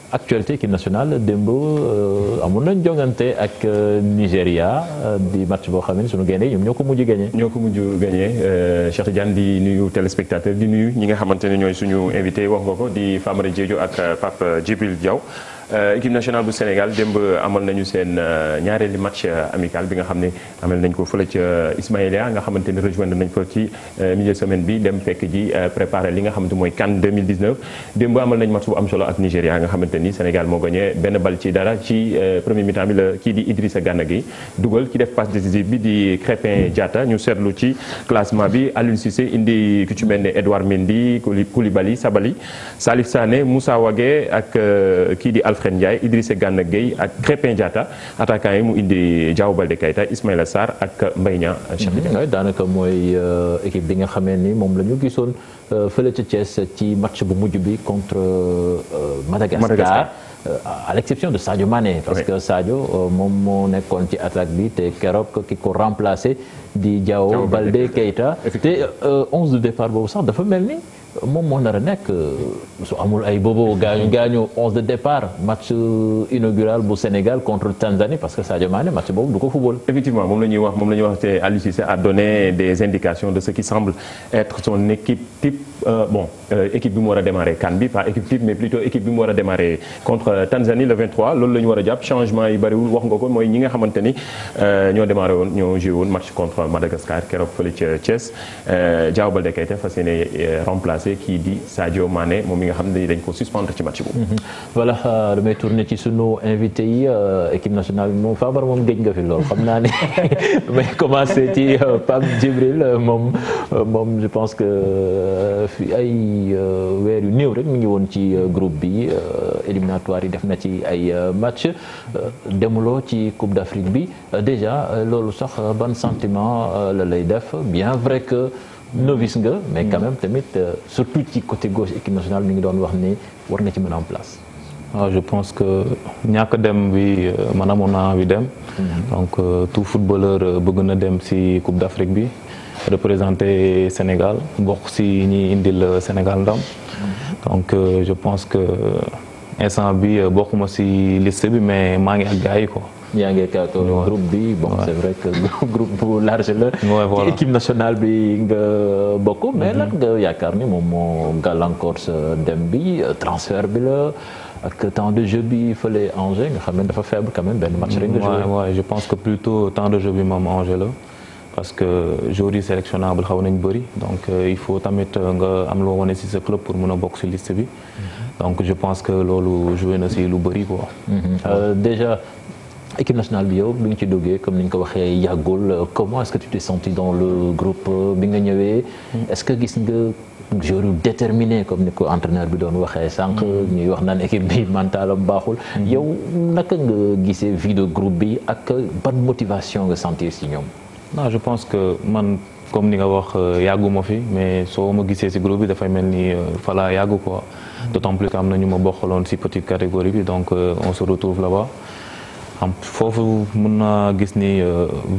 actualité équipe nationale démb amoon nañ jongante ak Nigéria di match boo xam ne sunu gaynde ñoom ñoo ko mujj gagné. ñoo ko mujj gagné Cheikh Tidiane di nuyu téléspectateur di nuyu ñi nga xamante ne ñooy suñu invité wax nga ko di Famara Diédhiou ak Pape Djibril Diaw. équipe nationale bu Sénégal démb amal nañu seen ñaareeli match amical bi nga xam ne amal nañ ko fële ca Ismaïlia nga xamante ni rejoindre nañ ko ci milieu semaine bi dem fekk ji préparer li nga xamante mooy CAN 2019 démb amal nañ match bu am solo ak Nigéria nga xamante ni Sénégal moo gagné benn bal ci dara ci premier mi-temps bi la kii di Idrissa Gana Gueye dugal ki def passe décisive bi di Krépin Diatta ñu seetlu ci classement bi Aliou Cissé indi ku ci mel ne Edouard Mendy Koulibaly Sabali Salif Sané Moussa Wagué ak kii di Alfred Ndiaye Idrissa Gana Gueye ak Krépin Diatta attaquant yi mu indi Diao Baldé Keita Ismaïla Sarr ak Mbaye Niang. daanaka mooy équipe bi nga xamee ni moom la ñu gisoon fële ca Thiès ci match bu mujj bi contre Madagascar. À l'exception de Sadio Mané parce que Sadio moom moo nekkoon ci attaque bi te keroog ki ko remplacé di Diao Baldé Keita te 11 de départ boobu sax dafa mel ni moom moo nar a nekk su amul ay bobo gaañu 11 de départ match inaugural bu Sénégal contre Tanzanie parce que Sadio Mané match boobu du ko football. Effectivement moom la ñuy wax te Aliou Cissé a donné des indications de ce qui semble être son équipe type équipe bi mu war a démarrer CAN bi pas équipe type mais plutôt équipe bi mu war a démarrer contre Tanzanie le 23 loolu la ñu war a jàpp changement yi bariwul wax nga ko mooy ñi nga xamante ni ñoo démarré woon ñoo joué woon match contre Madagascar keroog fële ca Thiès Diao Baldé Keita fas yéene remplacé kii di Sadio Mané moom mi nga xam ne dañ ko suspendre ci match boobu. voilà damay tourner ci sunu invité yi équipe nationale moom Famara moom géej nga fi lool xam naa ne may commencé ci Pape Djibril moom je pense que fi ay weer yu néew rek mi ngi woon ci groupe bi éliminatoire yi def na ci ay match demuloo ci Coupe d'Afrique bi déjà loolu sax ban sentiment la lay def bien vrai que novice nga mais quand même tamit surtout ci côté gauche équipe nationale mi ngi doon wax ni war nga ci mën a am place. waaw je pense que ñàkk dem bi man amoon naa envie dem. donc tout footballeur bëgg na dem ci Coupe d'Afrique bi représenter Sénégal bokk ci ñi indil Sénégal ndam. donc je pense que instant bi bokkuma ci liste bi mais maa ngi ak gars yi quoi. yaa ngi ak groupe bi bon c'est vrai que groupe bu large la. ci équipe nationale bi nga bokk. mais lan nga yaakaar ni moom moo gàllankoor sa dem bi transfert bi la ak temps de jeu bi fële Angers nga xam ne dafa faible quand même benn match rek nga joué. waaw je pense que plutôt temps de jeu bi moom Angers la parce que joueurs yi sélectionnable xaw nañ bëri donc il faut tamit nga am loo wane ci sa club pour mën a bokk ci liste bi. donc je pense que loolu joué na ci lu bëri quoi. déjà. équipe nationale bi yow bi nga ci duggee comme ni ñu ko waxee yàggul comment est-ce que tu t'es senti dans le groupe bi nga ñëwee est-ce que gis nga joueur yu déterminé comme ni ko entraîneur bi doon waxee sànq ñuy wax naan équipe bi mentalam baaxul yow naka nga gisee vie de groupe bi ak ban motivation nga sentir ci ñoom. non je pense que man comme ni nga wax yàgguma fi mais soo ma gisee ci groupe bi dafay mel ni fala yàggu quoi d'autant plus que am na ñu ma bokkaloon ci petite catégorie bi donc on se retrouve là-bas. foofu mën naa gis ni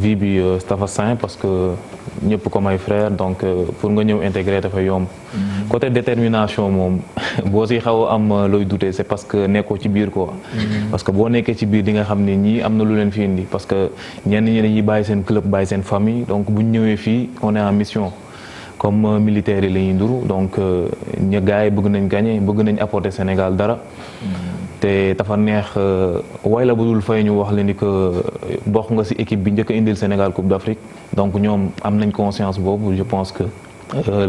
vie bi dafa sain parce que ñëpp comme ay frère donc pour nga ñëw intégrer dafa yomb. côté détermination moom boo si xaw a am looy douter c'est parce que nekkoo ci biir quoi. parce que boo nekkee ci biir di nga xam ne ñii am na lu leen fi indi parce que ñenn ñi dañuy bàyyi seen club bàyyi seen famille donc bu ñu ñëwee fii on est en mission. comme militaires yi la ñuy nduru donc ña gars yi bëgg nañ gagner bëgg nañ apporter Sénégal dara. te dafa neex way la budul fay ñu wax leen ni que bokk nga ci équipe bi njëkk a indil Sénégal Coupe d'Afrique donc ñoom am nañ conscience boobu je pense que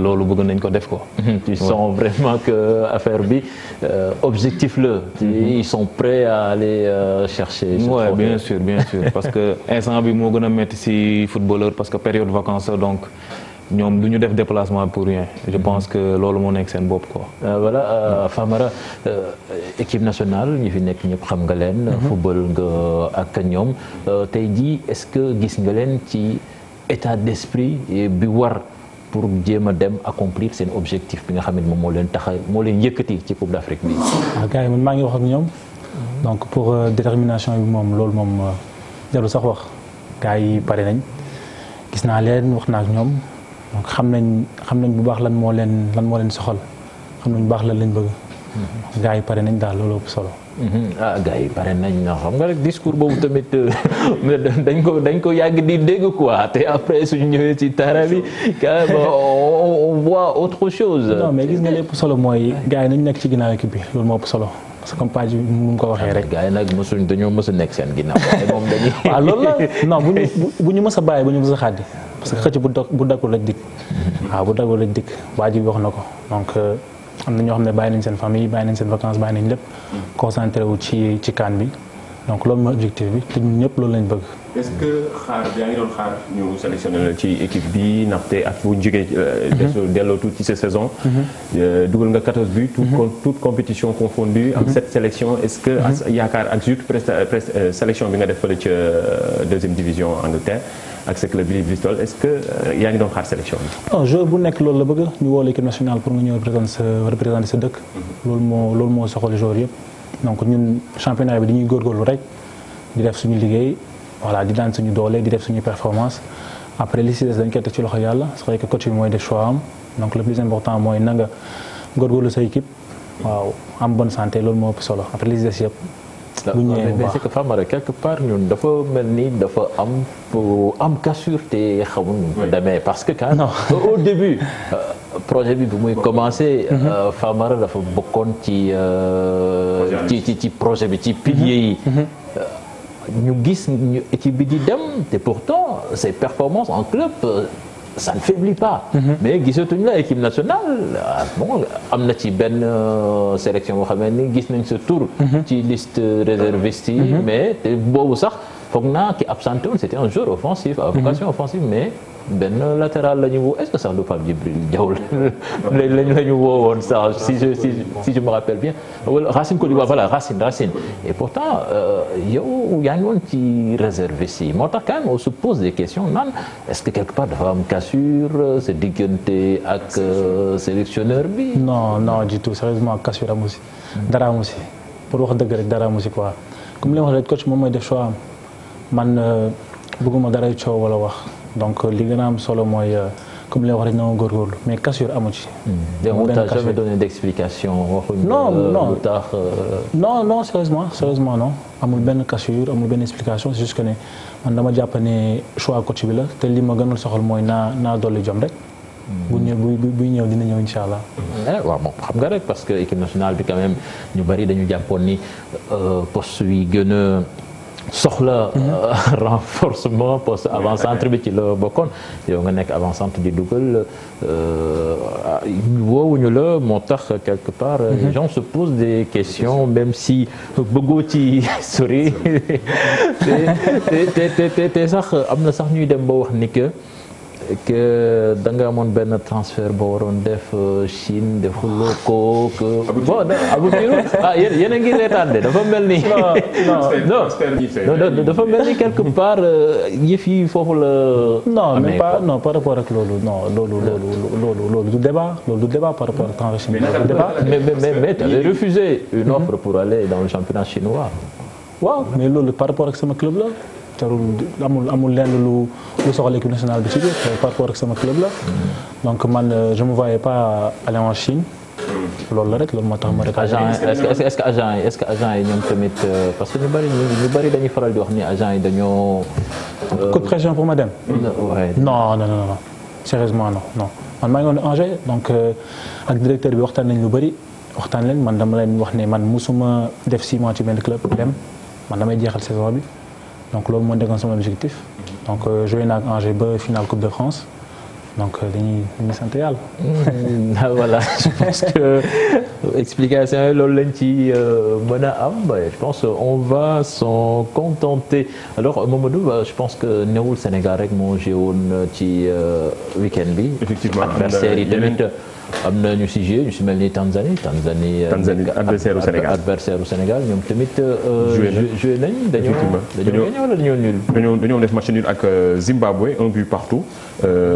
loolu bëgg nañ ko def ko. Tu sens vraiment que affaire bi objectif la. Ils sont prêts à aller chercher. Oui, bien sûr parce que instant bi moo gën a métti ci footballeur parce que période vacances donc. ñoom du ñu def déplacement pour rien je pense que loolu moo nekk seen bopp quoi. Voilà Famara équipe nationale ñi fi nekk ñëpp xam nga leen. football nga ak ñoom tey jii est-ce que gis nga leen ci état d'esprit bi war pour jéem a dem accomplir seen objectif bi nga xam ne moom moo leen moo leen yëkkati ci Coupe d'Afrique bi. waaw gars yi man maa ngi wax ak ñoom donc pour détermination bi moom loolu moom jarul sax wax gars yi pare nañ gis naa leen wax naa ak ñoom. donc xam nañ bu baax lan moo leen soxal xam nañ bu baax lan lañ bëgg. gars yi pare nañ daal loolu ëpp solo. gars yi pare nañ na xam nga rek discours boobu tamit dañ ko yàgg di dégg quoi te après suñu ñëwee ci terrain bi on voit autre chose. non mais gis nga lépp solo mooy gars yi nañ nekk ci ginnaaw équipe bi loolu moo ëpp solo parce que comme page bi mu ko waxee rek. gars yi nag dañoo mës a nekk seen ginnaaw waaye moom dañuy. waaw loolu la non bu ñu mës a bàyyi bu ñu mës a xàddi parce que xëcc bu dakkul lañ dikk. waaw bu dakkul lañ dikk waa ji wax na ko donc am na ñoo xam ne bàyyi nañ seen famille bàyyi nañ seen vacances bàyyi nañ lépp. concentré wu ci CAN bi donc loolu mooy objectif bi te ñun ñëpp loolu lañ bëgg. est-ce que yaa ngi doon xaar ñu sélectionné la ci équipe bi ndaxte ak bu ñu jógee. delloo tuuti ci sa saison. dugal nga 14 buts. toute compétition confondue. am 7 sélections est-ce que yaakaar ak juste sélection bi nga def fële ca deuxième division Angleterre ak sa club bi Bristol est-ce que yaa ngi doon xaar sélection bi. non joueur bu nekk loolu la bëgg ñu woo l'équipe nationale pour nga ñëw représenter sa dëkk. loolu moo soxal joueur yëpp donc ñun championnat bi dañuy góorgóorlu rek di def suñu liggéey. voilà di daan suñu doole di def suñu performance après li si des dañ koy teg ci loxo yàlla c'est vrai que coach bi mooy def choix am donc le plus important mooy na nga góorgóorlu sa équipe waaw am bonne santé loolu moo ëpp solo après li si des yëpp. bu ñëwee bu baax c'est que Famara quelque part ñun dafa mel ni dafa am cassure te xamuñu ko demee parce que quand au début projet bi bu muy commencé. Famara dafa bokkoon ci projet bi ci piliers yi. ñu gis équipe bi di dem te pourtant ses performances en club ça ne faiblit pas. mais gisatuñu la équipe nationale bon am na ci benn sélection boo xam ne gis nañ sa tour ci liste réserviste yi. mais te boobu sax foog naa ki absenté woon c'était un joueur offensif à vocation offensive mais benn latéral la ñu woo est-ce que sax du Pape Djibril Diaw la ñu woowoon sax si je me rappelle bien wala Racine Koulibaly voilà Racine et pourtant yow yaa ngi woon ci réserviste yi moo tax quand même on se pose des questions naan est-ce que quelque part dafa am cassure sa diggante ak sélectionneur bi. non du tout sérieusement cassure amu si. dara amu si pour wax dëgg rek dara amu si quoi comme li ma wax rek coach moom mooy def choix am man bëgguma dara coow wala wax. donc li gën a am solo mooy comme li wax rek na ma góorgóorlu mais cassure amu ci. on t'a jamais donné d'explication. non sérieusement non amul benn cassure amul benn explication c'est juste que ne man dama jàpp ne choix coach bi la te li ma gënal soxal mooy naa dolli jom rek. buy ñëw dina ñëw incha allah. waaw moom xam nga rek parce que équipe nationale bi quand même ñu bari dañu jàppoon ni poste yi gën a soxla renforcement poste avant-centre bi ci la bokkoon yow nga nekk avant-centre di dugal woowuñu la moo tax quelque part les gens se posent des questions même si bëggoo ci sori te sax am na sax ñuy dem ba wax ni que da nga amoon benn transfert boo waroon def Chine defuloo ko bon Abou Birou yéen a ngi reetaan de dafa mel ni. non dafa mel ni quelque part yëf yi foofu la. non par rapport ak loolu non loolu du débat par rapport ak transfert Chine. mais tu avais refusé une offre pour aller dans le championnat chinois. waaw mais loolu par rapport ak sama club la. amul lenn lu soxla équipe nationale bi ci biir par rapport ak sama club la donc man je me voyais pas aller en Chine loolu la rek loolu moo tax ma rek. est-ce que agent yi ñoom tamit parce que ñu bari dañuy faral di wax ni agent yi dañoo. coup de pression pour ma dem. non sérieusement non man maa ngi woon Angers donc ak directeur bi waxtaan nañ lu bari waxtaan leen man dama leen wax ne man musuma def 6 mois ci benn club dem man damay jeexal saison bi donc loolu moo nekkoon sama objectif donc joué naa ak Angers ba finale Coupe de France donc dañuy sant yàlla. Voilà, je pense que explication yi loolu lañ ci mën a am je pense on va s'en contenter. Alors Mamadou, je pense que newul Sénégal rek moo joué woon ci week-end bi. Effectivement adversaire yi tamit am na ñu si joué ñu si mel ni Tanzanie adversaire au Sénégal adversaire au Sénégal ñoom tamit joué nañ dañoo gagné wala dañoo nul. dañoo def match nul ak Zimbabwe 1 but partout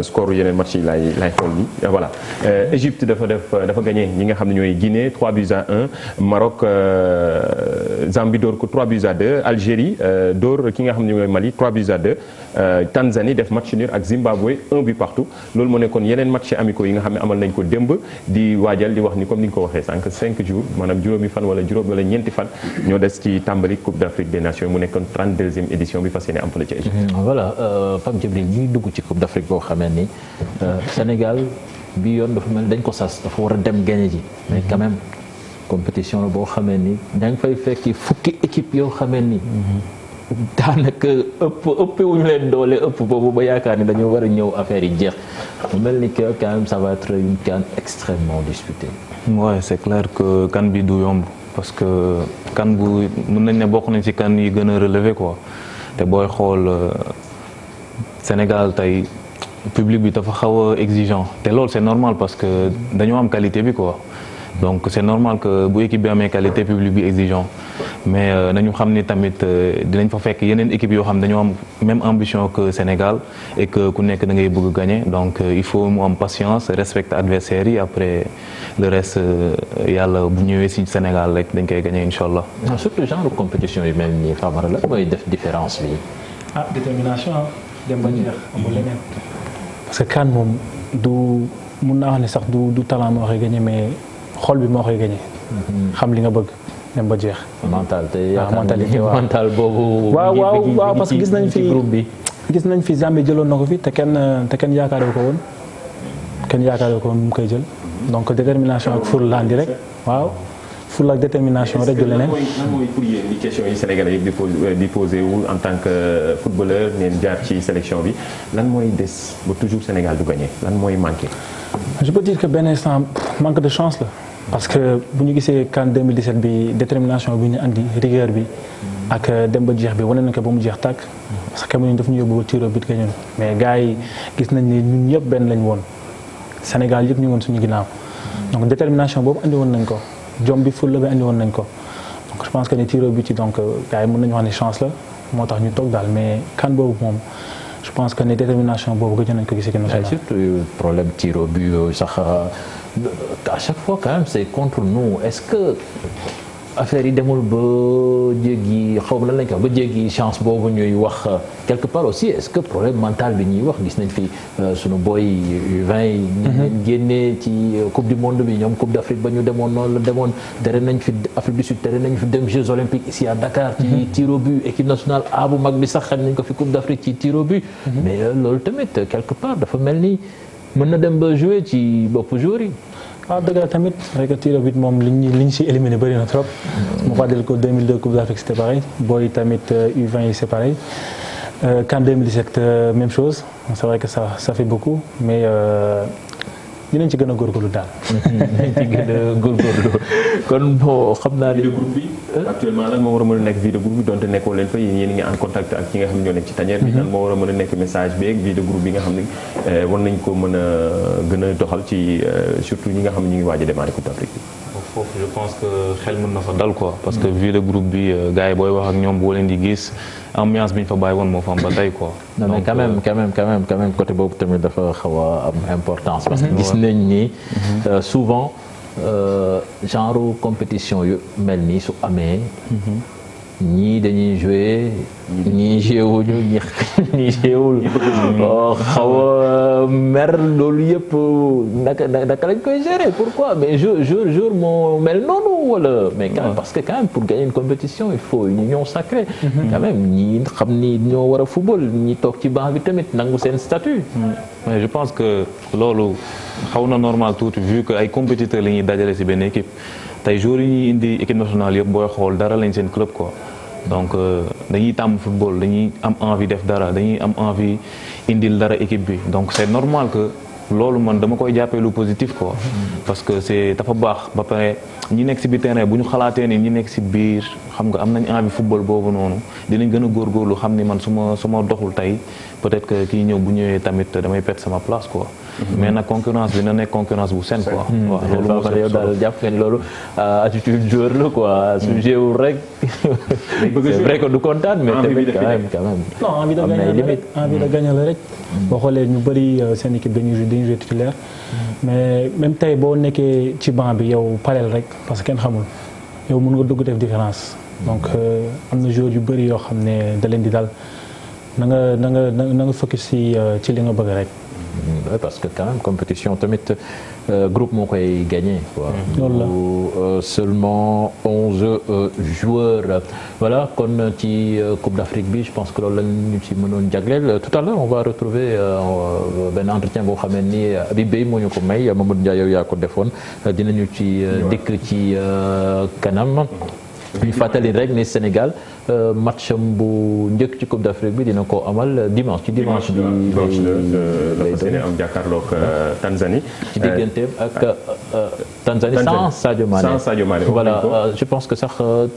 score yeneen match yi lay xool nii voilà. Égypte dafa gagné ñi nga xam ne ñooy Guinée 3 buts à 1 Maroc Zambie dóor ko 3 buts à 2 Algérie dóor ki nga xam ne ñooy Mali 3 buts à 2 Tanzanie def match nul ak Zimbabwe 1 but partout loolu moo nekkoon yeneen match amicaux yi nga xam ne amal nañ ko démb di waajal di wax ni comme ni nga ko waxee sànq 5 jours maanaam juróomi fan wala ñeenti fan ñoo des ci tàmbali Coupe d'Afrique des Nations mu nekkoon 32e édition bi fas yéene am fële ci Égypte. Voilà Pape Djibril ñuy dugg ci Coupe d'Afrique boo xamee ni Sénégal bi yoon dafa mel dañ ko sas dafa war a dem gagner ji mais quand même compétition la boo xamee ni da nga fay fekki fukki équipe yoo xamee ni daanaka ëpp wuñu leen doole ëpp boobu ba yaakaar ni dañoo war a ñëw affaire yi jeex mu mel ni que quand même ça va être une CAN extrêmement disputée. Ouais, c'est clair que CAN bi du yomb parce que CAN bu mën nañ ne bokk nañ ci CAN yi gën a relevé quoi te booy xool Sénégal tey public bi dafa xaw a exigeant te loolu c'est normal parce que dañoo am qualité bi quoi donc c'est normal que bu équipe bi amee qualité public bi exigeant mais nañu xam ni tamit dinañ fa fekk yeneen équipe yoo xam dañoo am même ambition que Sénégal et que ku nekk da ngay bëgg gagner donc il faut mu am patience respecter adversaires yi après le reste yàlla bu ñëwee ci Sénégal rek dañ koy gagner incha allah. surtout genre compétition yu mel nii Famara la mooy def différence bi. Détermination dem ba jeex amul leneen parce que CAN moom du mun naa wax ne sax du talent moo koy gagner mais xol bi moo koy gagner. xam li nga bëgg dem ba jeex. mental te yaakaar mental boobu. waaw parce que gis nañ fi Zambie jëloon na ko fi te kenn yaakaaree ko woon mu koy jël donc détermination ak ful la andi rek waaw. ful ak détermination rek du leneen. lan mooy pour yéen li question yi Sénégalais yëpp di posé wu en tant que footballeur ngeen jaar ci sélection bi lan mooy des ba toujours Sénégal du gagné lan mooy manqué. je peux dire que benn instant manque de chance la. parce que bu ñu gisee CAN 2017 bi détermination bi ñu andi rigueur bi ak dem ba jeex bi wane nañ ko ba mu jeex tàkk. parce que Cameroun daf ñu yóbbu ba tir au but ñun mais gars yi gis nañ ni ñun ñëpp benn lañ woon Sénégal yëpp ñu woon suñu ginnaaw donc détermination boobu andi woon nañ ko. jom bi fulla bi andi woon nañ ko donc je pense que ni tir au but yi donc gars yi mën nañu wax ne chance la moo tax ñu toog daal mais CAN boobu moom je pense que ni détermination boobu gëj nañ ko gis. surtout problème tir au but yooyu sax à chaque fois quand même c'est contre nous est-ce que affaire yi demul ba jéggi xaw ma lan lañ ko ba jéggi chance boobu ñuy wax quelque part aussi est-ce que problème mental bi ñuy wax gis nañ fi sunu boy U20 yi. ñu génnee ci coupe du monde bi ñoom coupe d'Afrique ba ñu demoon noonu la demoon tere nañ fi Afrique du Sud tere nañ fi dem Jeux olympiques ici à Dakar. ci tir au but équipe nationale A bu mag bi sax xam nañ ko fi coupe d'Afrique ci tir au but. mais loolu tamit quelque part dafa mel ni mën na dem ba jouer ci bopp joueur yi. waaw dëgg la tamit rek tir au but moom li ñu si éliminé bëri na trop. mu fàttali ko 2002 Coupe d'Afrique c'était pareil booy tamit U20 yi c'est pareil CAN 2017 même chose c'est vrai que ça fait beaucoup mais dinañ ci gën a góorgóorlu daal. dinañ ci gën a góorgóorlu kon boo xam naa ne. vie de groupe bi actuellement lan moo war a mën a nekk vie de groupe bi donte nekkoo leen fa yéen a ngi en contact ak ñi nga xam ne ñoo nekk ci tanière bi. lan moo war a mën a nekk message bi ak vie de groupe bi nga xam ne war nañ ko mën a gën a doxal ci surtout ñi nga xam ne ñu ngi waaj a démarrer Coupe d'Afrique bi. foofu je pense que xel mën na fa dal quoi parce que vie de groupe bi gars yi booy wax ak ñoom boo leen di gis ambiance bi ñu fa bàyyi woon moo fa am ba tey quoi. non mais quand même côté boobu tamit dafa xaw a am importance. parce que gis nañ ni genre compétition yu mel nii su amee. ñii dañuy jouer ñii jouewuñu ñii jouewul xaw a mer loolu yëpp naka lañ koy gérer pourquoi mais jour moo mel noonu wala mais quand même parce que quand même pour gagner une compétition il faut une union sacrée quand même ñii xam ni ñoo war a football ñi toog ci banc bi tamit nangu seen statut mais je pense que loolu xaw na normal tuuti vu que ay compétiteurs la ñuy dajale ci benn équipe tey joueurs yi ñuy indi équipe nationale yëpp booy xool dara lañ seen club quoi donc dañuy tàmm football dañuy am envie def dara dañuy am envie indil dara équipe bi donc c'est normal que loolu man dama koy jàppee lu positif quoi parce que c'est dafa baax ba pare ñi nekk ci biir terrain bu ñu xalaatee ni ñi nekk ci biir xam nga am nañ envie football boobu noonu dinañ gën a góorgóorlu xam ni man su ma doxul tey peut-être que kii ñëw bu ñëwee tamit damay perdre sama place quoi mais nag concurrence bi na nekk concurrence bu saine quoi waaw loolu moo yow daal jàpp nga ni loolu attitude joueur la quoi su jéewul rek c'est vrai que du kontaan mais tamit quand même non envie de gagner la rek boo xoolee ñu bëri seen équipe dañuy jouer titulaire mais même tey boo nekkee ci banc bi yow pareel rek parce que kenn xamul yow mën nga dugg def différence donc am na joueurs yu bëri yoo xam ne da leen di dal na nga focus ci li nga bëgg rek Ouais, parce que quand même compétition tamit groupe moo koy gagné quoi. Seulement 11 joueurs voilà kon ci Coupe d'Afrique bi je pense que loolu la ñu ci mënoon jagleel tout à l'heure on va retrouver benn entretien boo xam ne ni Habib Beye moo ñu ko may Mamadou Ndiaye yow yaa ko defoon dinañu ci dikk ci kanam. ñu fàttali rek ne Sénégal matcham bu njëkk ci Coupe d'Afrique bi dina ko amal dimanche bi. dimanche la fas yéene am jàkkaarloog Tanzanie. ci digganteem ak Tanzanie sans Sadio Mané. sans Sadio Mané voilà je pense que sax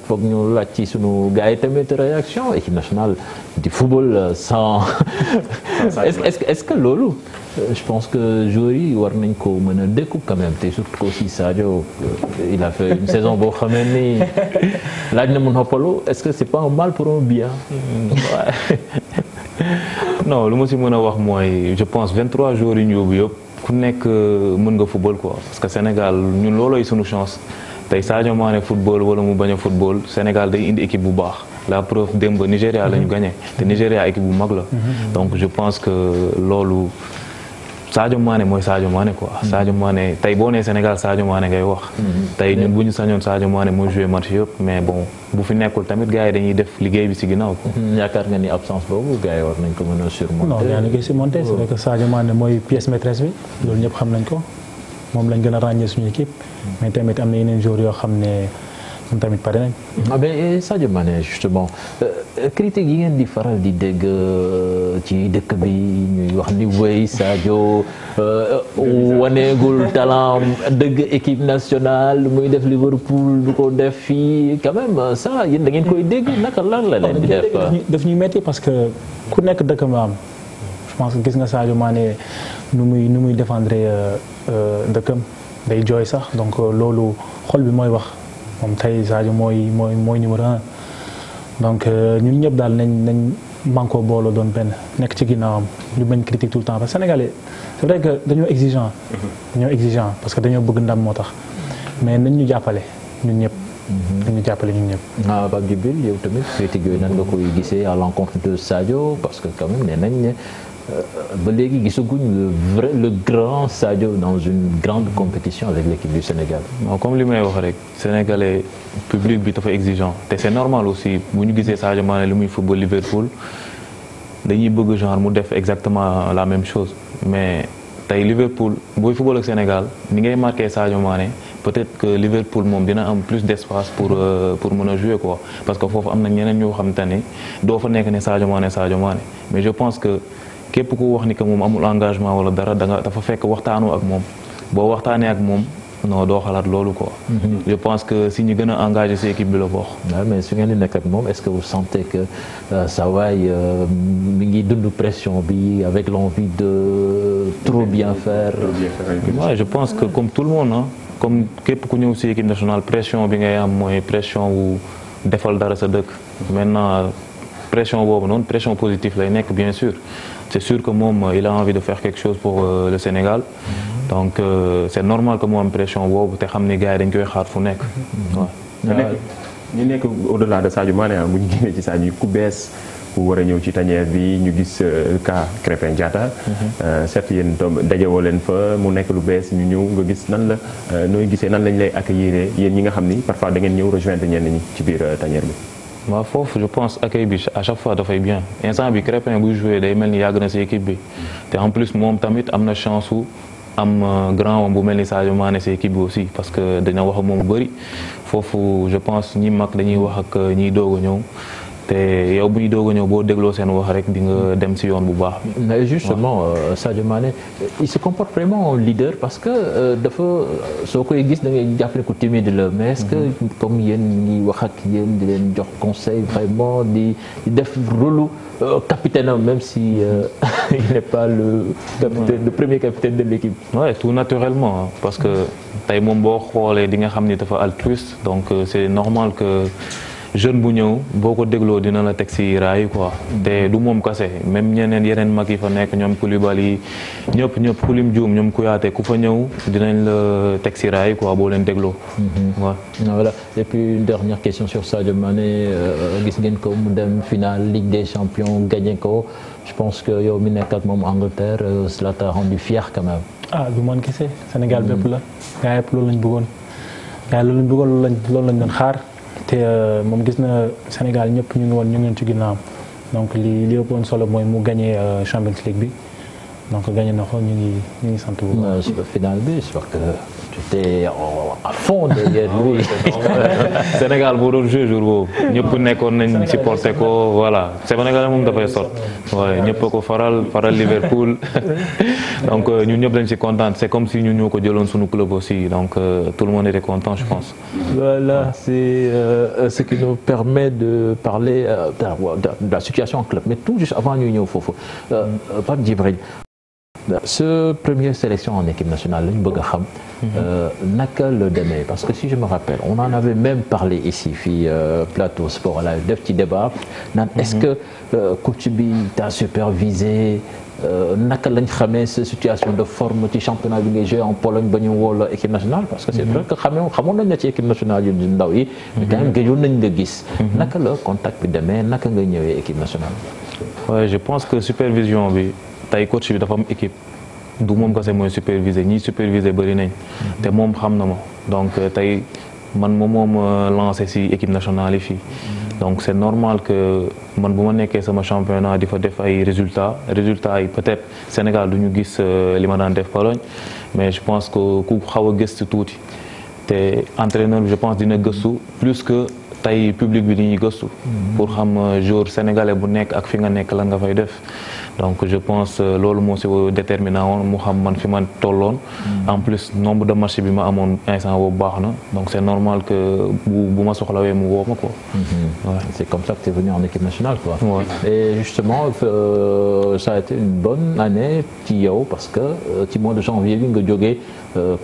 foog ñu laaj ci sunu gars yi tamit réaction équipe nationale du football sans. est-ce que loolu. je pense que joueurs yi war nañ ko mën a dékku quand même te surtout aussi Sadio il a fait une saison boo xamee ni laaj na mu noppalu est-ce que c'est pas un mal pour un bien. non lu ma ci mën a wax mooy je pense 23 joueurs yi ñu yóbbu yëpp ku nekk mën nga football quoi parce que Sénégal ñun loolooy sunu chance tey Sadio Mané football wala mu bañ a football Sénégal day indi équipe bu baax. la preuve démb Nigéria la ñu gagné te Nigéria équipe bu mag la. donc je pense que loolu. Sadio Mané mooy Sadio Mané quoi. Sadio Mané tey boo nee Sénégal Sadio Mané ngay wax. tey ñun bu ñu sañoon Sadio Mané mooy jouer match yëpp mais bon bu fi nekkul tamit gars yi dañuy def liggéey bi ci ginnaaw quoi. yaakaar nga ni absence boobu gars yi war nañ ko mën a surmonter. non yaa ngi koy surmonter c'est vrai que Sadio Mané mooy pièce maîtresse bi loolu ñëpp xam nañ ko moom lañ gën a ràññee suñu équipe mais tamit am na yeneen joueurs yoo xam ne. moom tamit pare nañ. ah ben Sadio Mané justement critique yi ngeen di faral di dégg ci dëkk bi ñuy wax ni wéy Sadio waneegul talent dëgg équipe nationale muy def Liverpool du ko def fii quand même ça yéen da ngeen koy dégg naka lan la leen di def. daf ñuy metti parce que ku nekk dëkk ma am je pense que gis nga Sadio Mané nu muy défendre dëkkam day jooy sax donc loolu xol bi mooy wax. moom tey Sadio mooy numéro 1 donc ñun ñëpp daal nañ manko booloo doon benn nekk ci ginnaawam ñu bañ critique tout le temps parce que Sénégalais c'est vrai que dañoo exigeant parce que dañoo bëgg ndam moo tax mais nañ ñu jàppale ñun ñëpp. nañ ñu jàppale ñun ñëpp. Pape Djibril yow tamit critique yooyu nan nga koy gisee à l'encontre de Sadio parce que quand même nee nañ ba léegi gisaguñ le grand Sadio dans une grande compétition avec l'équipe du Sénégal. non comme li may wax rek sénégalais public bi dafa exigeant te c'est normal aussi bu ñu gisee Sadio Mané li muy football Liverpool dañuy bëgg genre mu def exactement la même chose mais tey Liverpool booy football ak Sénégal ni ngay marqué Sadio Mané peut-être que Liverpool moom dina am plus d'espace pour mën a jouer quoi parce que foofu am na ñeneen ñoo xam te ne doo fa nekk ne Sadio Mané mais je pense que. képp ku wax ni que moom amul engagement wala dara dafa fekk waxtaanoo ak moom boo waxtaanee ak moom non doo xalaat loolu quoi. je pense que si ñu gën a engagé ci équipe bi la bokk. mais su ngeen di nekk ak moom est-ce que vous sentez que saa waay mi ngi dund pression bi avec l'envie de trop bien faire. Ouais, je pense que comme tout le monde ah comme képp ku ñëw ci équipe nationale pression bi ngay am mooy pression wu defal dara sa dëkk maintenant pression boobu noonu pression positive lay nekk bien sûr. c'est sûr que moom il a envie de faire quelque chose pour le Sénégal donc c'est normal que mu am pression boobu te xam ni gars yi dañ koy xaar fu nekk. ñu nekk au-delà de Sadio Mané bu ñu génnee ci Sadio ku bees ku war a ñëw ci tanière bi ñu gis cas Krépin Diatta. certes yéen dajewoo leen fa mu nekk lu bees ñu ñëw nga gis nan la nooy gisee nan lañ lay accueillir yéen ñi nga xam ni parfois da ngeen ñëw rejoindre ñenn ñi ci biir tanière bi. waaw foofu je pense accueil bi à chaque fois dafay bien instant bi Krépin buy joué day mel ni yàgg na si équipe bi te en plus moom tamit am na chance su am grand bu mel ni Sadio Mané si équipe bi aussi parce que dina wax ak moom bu bëri foofu je pense ñi mag dañuy wax ak ñiy doog a ñëw. te yow bu ñu doog a ñëw boo dégloo seen wax rek di nga dem ci yoon bu baax. mais justement Sadio Mané il se comporte vraiment en leader parce que dafa soo koy gis da ngay jàppale ko timide la mais est-ce que comme yéen ñi wax ak yéen di leen jox conseil vraiment di def rôle capitaine même si il n'est pas le premier capitaine de l'équipe. Ouais, tout naturellement parce que tey moom boo xoolee di nga xam ni dafa altruiste donc c'est normal que. jeune bu ñëw boo ko dégloo dina la teg ci raay quoi te du moom kase même yeneen mag yi fa nekk ñoom Koulibaly ñëpp ku lim juum ñoom Kouyaté ku fa ñëw dinañ la teg ci raay quoi boo leen dégloo. Voilà et puis une dernière question sur Sadio Mané gis ngeen ko mu dem finale Ligue des Champions gagné ko je pense que yow mi nekk ak moom Angleterre cela t'a rendu fier quand même. du man kese Sénégal bépp la gaa yëpp loolu lañ bëggoon loolu lañ doon xaar. te moom gis na Sénégal ñëpp ñu ngi woon ci ginnaaw donc li ëppoon solo mooy mu gagné Champions League bi donc gagné na ko ñu ngi sant bu baax. final bi j'espère que tu étais à fond derrière lui. Sénégal boo doon joué jour boobu ñëpp nekkoon nañ supporté ko voilà Sénégal moom dafay sot waaye ñëpp ko faral Liverpool donc ñun ñëpp dañ ci kontaan c'est comme si ñun ñoo ko jëloon suñu club aussi donc tout le monde était content je pense. Voilà c'est ce qui nous permet de parler de la situation en club mais tout juste avant ñuy ñëw foofu Pape Djibril ce première sélection en équipe nationale la ñu bëgg a xam naka la demee parce que si je me rappelle on en avait même parlé ici fii plateau sport la def ci débat naan est-ce que coach bi t'a supervisé naka lañ xamee sa situation de forme ci championnat bi ngay joué en Pologne ba ñu woo la équipe nationale parce que c'est vrai que xamoon nañ la ci équipe nationale yu ndaw yi mais quand même gëjoon nañ la gis naka la contact bi demee naka nga ñëwee équipe nationale. Ouais, je pense que supervision bi tey coach bi dafa am équipe du moom kese mooy superviser ñiy superviser bëri nañ te moom xam na ma donc tey man moom lancé ci équipe nationale yi fii donc c'est normal que man bu ma nekkee sama championnat di fa def ay résultats yi peut-être Sénégal du ñu gis li ma daan def Pologne mais je pense que ku xaw a gëstu tuuti te entraîneur bi je pense dina gëstu plus que tey public bi dañuy gëstu pour xam joueur sénégalais bu nekk ak fi nga nekk lan nga fay def donc je pense loolu moo si déterminant woon mu xam man fi ma tolloon en plus nombre de matchs bi ma amoon instant boobu baax na donc c'est normal que bu ma soxlawee mu woo ma quoi. C'est comme ça que tu es venu en équipe nationale quoi. Et justement ça a été une bonne année ci yow parce que ci mois de janvier bi nga jógee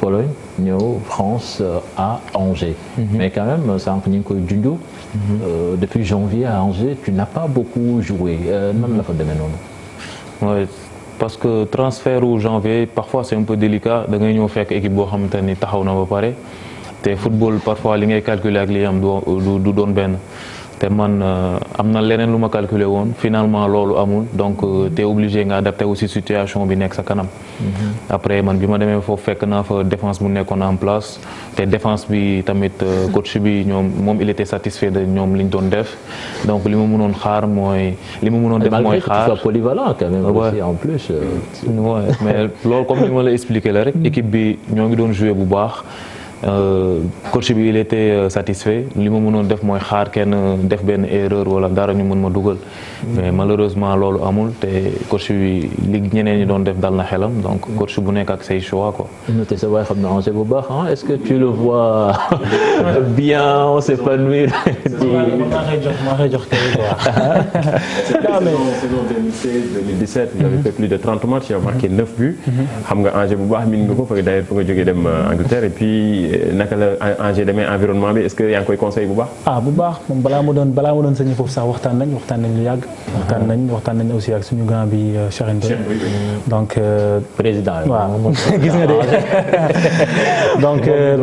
Pologne ñëw France à Angers. Mais quand même sànq ñu ngi koy junj. Depuis janvier à Angers tu n'as pas beaucoup joué nan la fa demee noonu. Ouais, parce que transfert au janvier parfois c'est un peu délicat da ngay ñëw fekk équipe boo xamante ni taxaw na ba pare te football parfois li ngay calculer ak li am du doon benn te man am na leneen lu ma calculer woon finalement loolu amul donc t'es obligé nga adapter aussi situation bi nekk sa kanam. Après man bi ma demee foofu fekk naa fa défense bu nekkoon en place te défense bi tamit coach bi moom il était satisfait de ñoom li ñu doon def donc li ma mënoon xaar mooy. li ma mënoon def mooy xaar malgré que tu sois polyvalent quand même. Ouais. Aussi en plus. Ouais, mais loolu comme li ma la expliqué la rek équipe bi ñoo ngi doon jouer bu baax. Coach bi il était satisfait li ma mënoon def mooy xaar kenn def benn erreur wala dara ñu mën ma dugal mais malheureusement loolu amul te coach bi li ñeneen ñi doon def dal na xelam donc coach bu nekk ak say choix quoi. te sa waay xam na Angers bu baax est-ce que tu le vois bien s'épanouir. maa koy jox kay quoi. Saison 2016-2017 il avait fait plus de 30 matchs il a marqué 9 buts. xam nga Angers bu baax min nga ko fa d'ailleurs fa nga jógee dem Angleterre et puis naka la Angers demee environnement bi est-ce que yaa ngi koy conseil bu baax. bu baax moom balaa ma doon sañu foofu sax waxtaan nañ lu yàgg. waxtaan nañ aussi ak suñu grand bi Cheikh Ndoye. donc président waaw gis nga de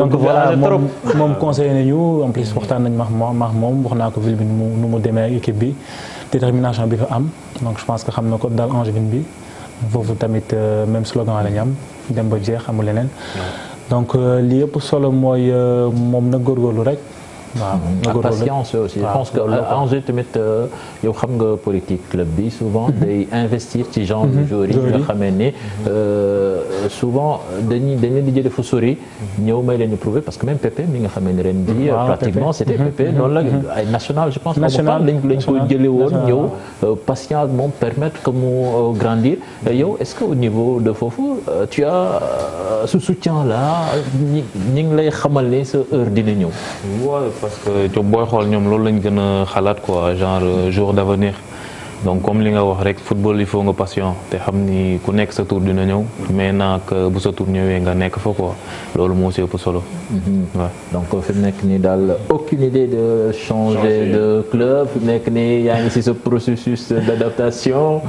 donc voilà moom conseillé nañu en plus waxtaan nañ max moom wax naa ko ville bi nu mu demee ak équipe bi détermination bi fa am donc je pense que xam na ko daal Angevine bi foofu tamit même slogan la ñu am dem ba jeex amul leneen donc li yëpp solo mooy moom na góorgóorlu rek. waaw patience aussi. Je pense que Angers tamit yow xam nga politique club bi souvent day investir ci genre de joueurs yi nga xamee ne souvent dañuy di jëlee fu sori ñëw may leen ñu prouver parce que même Pépé mi nga xamee ne ren bi pratiquement c'était Pépé noonu la ay national je pense national lañ ko jëlee woon ñëw patience moom permettre que mu grandir yow est-ce que au niveau de foofu tu as ce soutien là ñi ngi lay xamal ne sa heure dina ñëw. parce que booy xool ñoom loolu lañ gën a xalaat quoi genre jour d'avenir donc comme li nga wax rek football il faut nga patient te xam ni ku nekk sa tour dina ñëw mais nag bu sa tour ñëwee nga nekk fa quoi loolu moo si ëpp solo. waaw donc fi mu nekk nii daal aucune idée de changer de club fi mu nekk nii yaa ngi si ce processus d'adaptation.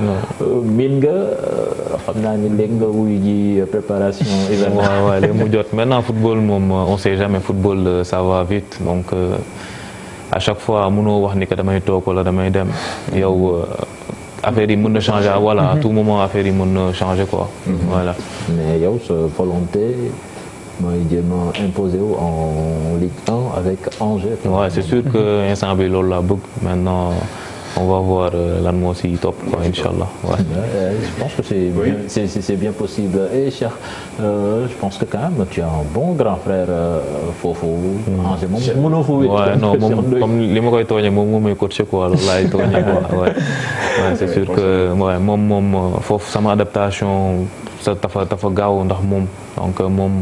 min nga xam naa ni léegi nga wuy ji préparation. waaw léegi mu jot maintenant football moom on sait jamais football ça va vite donc. À chaque fois mënoo wax ni que damay toog wala damay dem yow affaire yi mën na changer voilà à tout moment affaire yi mën na changer quoi. Voilà. Mais yow sa volonté mooy jéem a imposer wu en Ligue 1 avec Angers. Ouais, c'est sûr que instant bi loolu laa bëgg maintenant. On va voir lan moo si topp quoi inchallah. Ouais. Je pense que c'est bien possible et Cheikh je pense que quand même tu as un bon grand frère foofu. Angers moom mënoo fa wéet. Ouais non moom comme li ma koy tooñee moom mooy coaché quoi loolu laay tooñee quoi ouais. Ouais c'est sûr que ouais moom foofu sama adaptation sa tafa gaaw ndax moom donc moom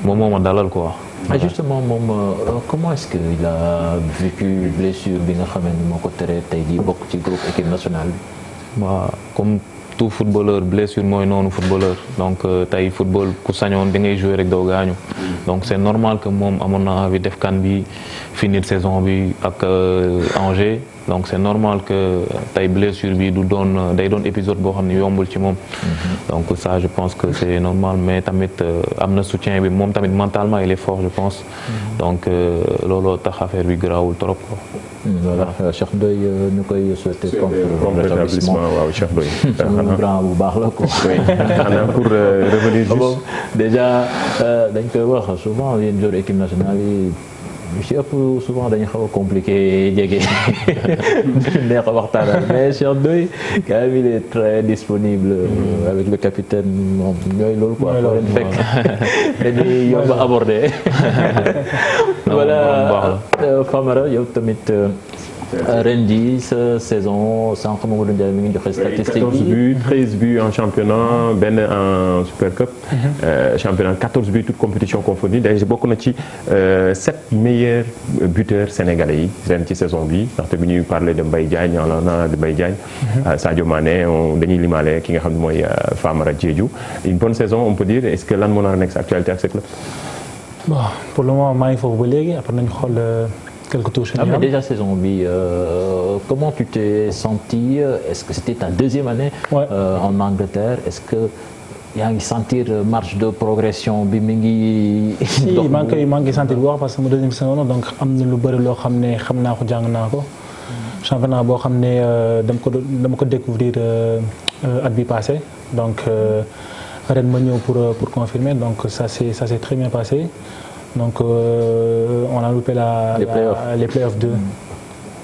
moo ma dalal quoi. Ah justement moom comment est-ce qu'il a vécu blessure bi nga xam ne moo ko tere tey di bokk ci groupe équipe nationale bi. waaw comme tout footballeur blessure mooy noonu footballeur donc tey football ku sañoon da ngay jouer rek doo gaañu donc c'est normal que moom amoon na envie def CAN bi finir saison bi ak Angers donc c'est normal que tey blessure bi day doon épisode boo xam ne yombul ci moom. Donc ça je pense que c'est normal mais tamit am na soutien bi moom tamit mentalement il est fort je pense. Donc looloo tax affaire bi garaawul trop quoi. Voilà Cheikh Ndoye ñu koy souhaiter prompt rétablissement waaw Cheikh Ndoye. suñu grand bu baax la quoi. xanaa pour revenir juste. Déjà dañ koy wax souvent yéen joueurs équipe nationale yi. ci ëpp souvent dañu xaw a compliqué jege neex a waxtaanal mais Cheikh Ndoye quand même il est très disponible avec le capitaine moom ñooy loolu quoi foo leen fekk dañuy yomb a aborder voilà Famara yow tamit ren jii sa saison sànq Mamadou Ndiaye mi ngi joxe statistique yi 13 buts en championnat benn en Super Cup. Championnat 14 buts toutes compétitions confondues d'ailleurs bokk na ci 7 meilleurs buteurs sénégalais yi ren ci saison bi ndaxte bi ñuy parler de Mbaye Diagne de Mbaye Diagne. Sadio Mané dañuy limaale ki nga xam ne mooy Famara Diédhiou une bonne saison on peut dire est-ce que lan moo nar a nekk sa actualité ak ce club. Bon pour le moment maa ngi foofu ba léegi après nañu xool. Mais déjà saison bi comment tu t'es senti est-ce que c'était ta deuxième année en Angleterre est-ce que yaa ngi sentir marge de progression bi mi ngi. si maa ngi sentir bu baax parce que sama deuxième saison donc am na lu bëri loo xam ne xam naa ko jàng naa ko championnat boo xam ne dama ko découvrir at bi passé donc ren ma ñëw pour confirmer donc ça s'est très bien passé. Donc on a loupé les playoffs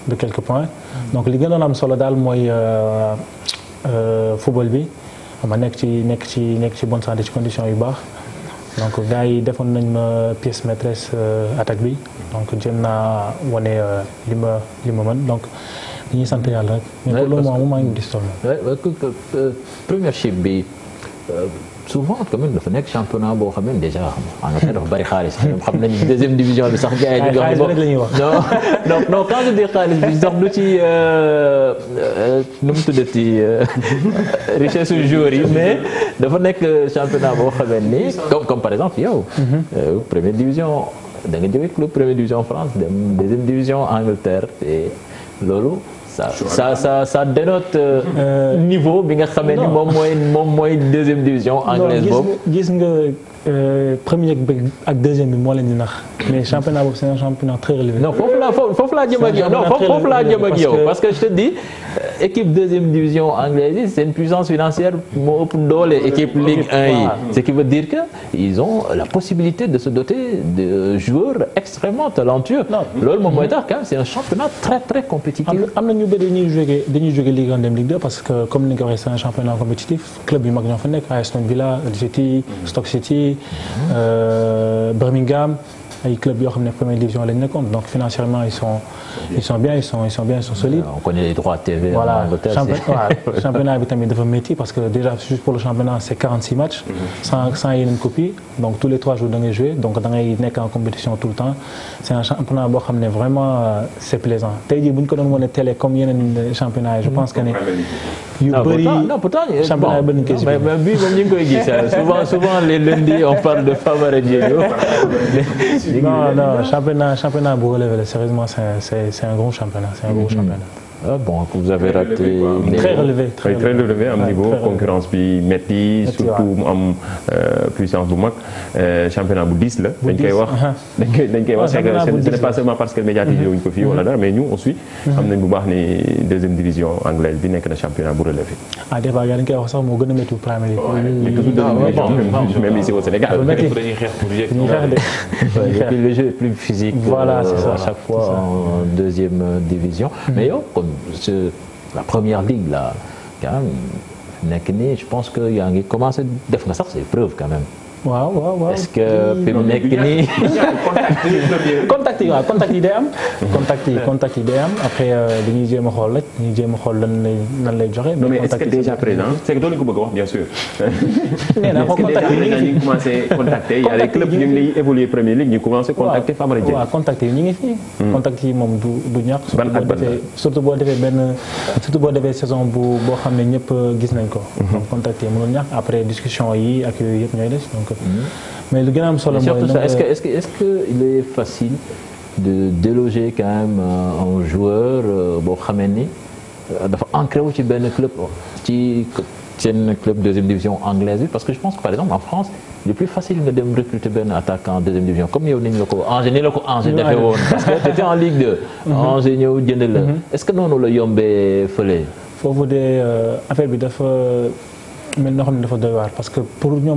de quelques points. Donc li gënoon am solo daal mooy football bi ma nekk ci bonne santé ci conditions yu baax. Donc gars yi defoon nañ ma pièce maîtresse attaque bi donc jéem naa wane li ma mën donc dañuy sant yàlla rek. mais pour le moment maa ngi gis tool. Premiership bi. souvent quand même dafa nekk championnat boo xam ne déjà Angleterre dafa bari xaalis xam nañu deuxième division bi sax gars yi ñu wax non quand je dis xaalis bi sax du ci nu mu tuddati richesse joueurs yi mais dafa nekk championnat boo xam ne comme par exemple yow première division da nga jóge club première division France dem deuxième division Angleterre et loolu ça dénote niveau bi nga xamee ni moom mooy deuxième division anglaise boobu. gis nga premier ak deuxième bi moo leen di nax mais championnat boobu c'est un championnat très relevé. non foofu laa jëm ak yow non foofu laa jëm ak yow parce que je te dis équipe deuxième division anglaise yi c'est une puissance financière moo ëpp doole équipe Ligue 1 yi. ce qui veut dire que ils ont la possibilité de se doter de joueurs extrêmement talentueux. loolu moom mooy tax quand même c'est un championnat très très compétitif. am na ñu bëri dañuy jóge Ligue 1 dem Ligue 2 parce que comme ni nga ko waxee c'est un championnat compétitif club yu mag ñoo fa nekk Aston Villa, City, Stoke City, Birmingham. ay club yoo xam ne première division lañ nekkoon donc financièrement ils sont bien ils sont solides. On connaît les droits TV. Voilà championnat bi tamit dafa métti parce que déjà juste pour le championnat c'est 46 matchs. sans yeneen copie donc tous les 3 jours da ngay jouer donc da ngay nekk en compétition tout le temps c'est un championnat boo xam ne vraiment c'est plaisant tey jii bu ñu ko doon wane télé comme yeneen championnat yi je pense que ne. yu bëri championnat yi bëri nañu koy gis. mais bii moom ñu ngi koy gis souvent les lundis on parle de Famara Diédhiou. non championnat bu relevé la sérieusement c'est un gros championnat Ah bon, vous avez raté. Très relevé. Très relevé am niveau concurrence bi metti surtout mu am puissance bu mag championnat bu 10 la. dañ koy wax c'est que ce n'est pas seulement parce que médiatisé wuñ ko fii wala dara mais ñu aussi xam nañ bu baax ni deuxième division anglaise bi nekk na championnat bu relevé. ah des fois dañ koy wax sax moo gën a métti Premier League. mais toujours deuxième division même ici au Sénégal. dañuy xeex pour yegg. Le jeu est plus physique. Voilà, c'est ça. À chaque fois en deuxième division. Mais yow comme la première ligue là quand même nekk nii je pense que yaa ngi commencé def nga sax ses preuves quand même. waaw est-ce que fi mu nekk nii. contact yi day am. contact yi day am après dañuy jéem a xool rek dañuy jéem a xool lan lay joxe. mais est-ce que déjà présent c'est que doon ko bëgg a wax bien sûr. nee naa ko contact yi ñu ngi commencé contacter il y a des clubs ñu ngi évoluer Premier League ñu commencé contacter Famara Diédhiou. waaw contact yi ñu ngi fi. contact yi moom du ñàkk. surtout boo defee saison boo xam ne ñëpp gis nañ ko. donc contact yi mënul ñàkk après discussion yi ak yooyu yëpp ñooy des donc. mais lu gën a am solo mooy est-ce que il est facile de déloger quand même un joueur boo xamee ni dafa ancré wu ci benn club ci seen club deuxième division anglaise bi parce que je pense que par exemple en France il est plus facile nga dem recruter benn attaquant en deuxième division comme yow ni la ko Angers defee woon parce que tu étais en Ligue 2 Angers ñëw jënd la est-ce que noonu la yombee fële. foofu de affaire bi dafa mel noo xam ne dafa doy waar parce que pour ñu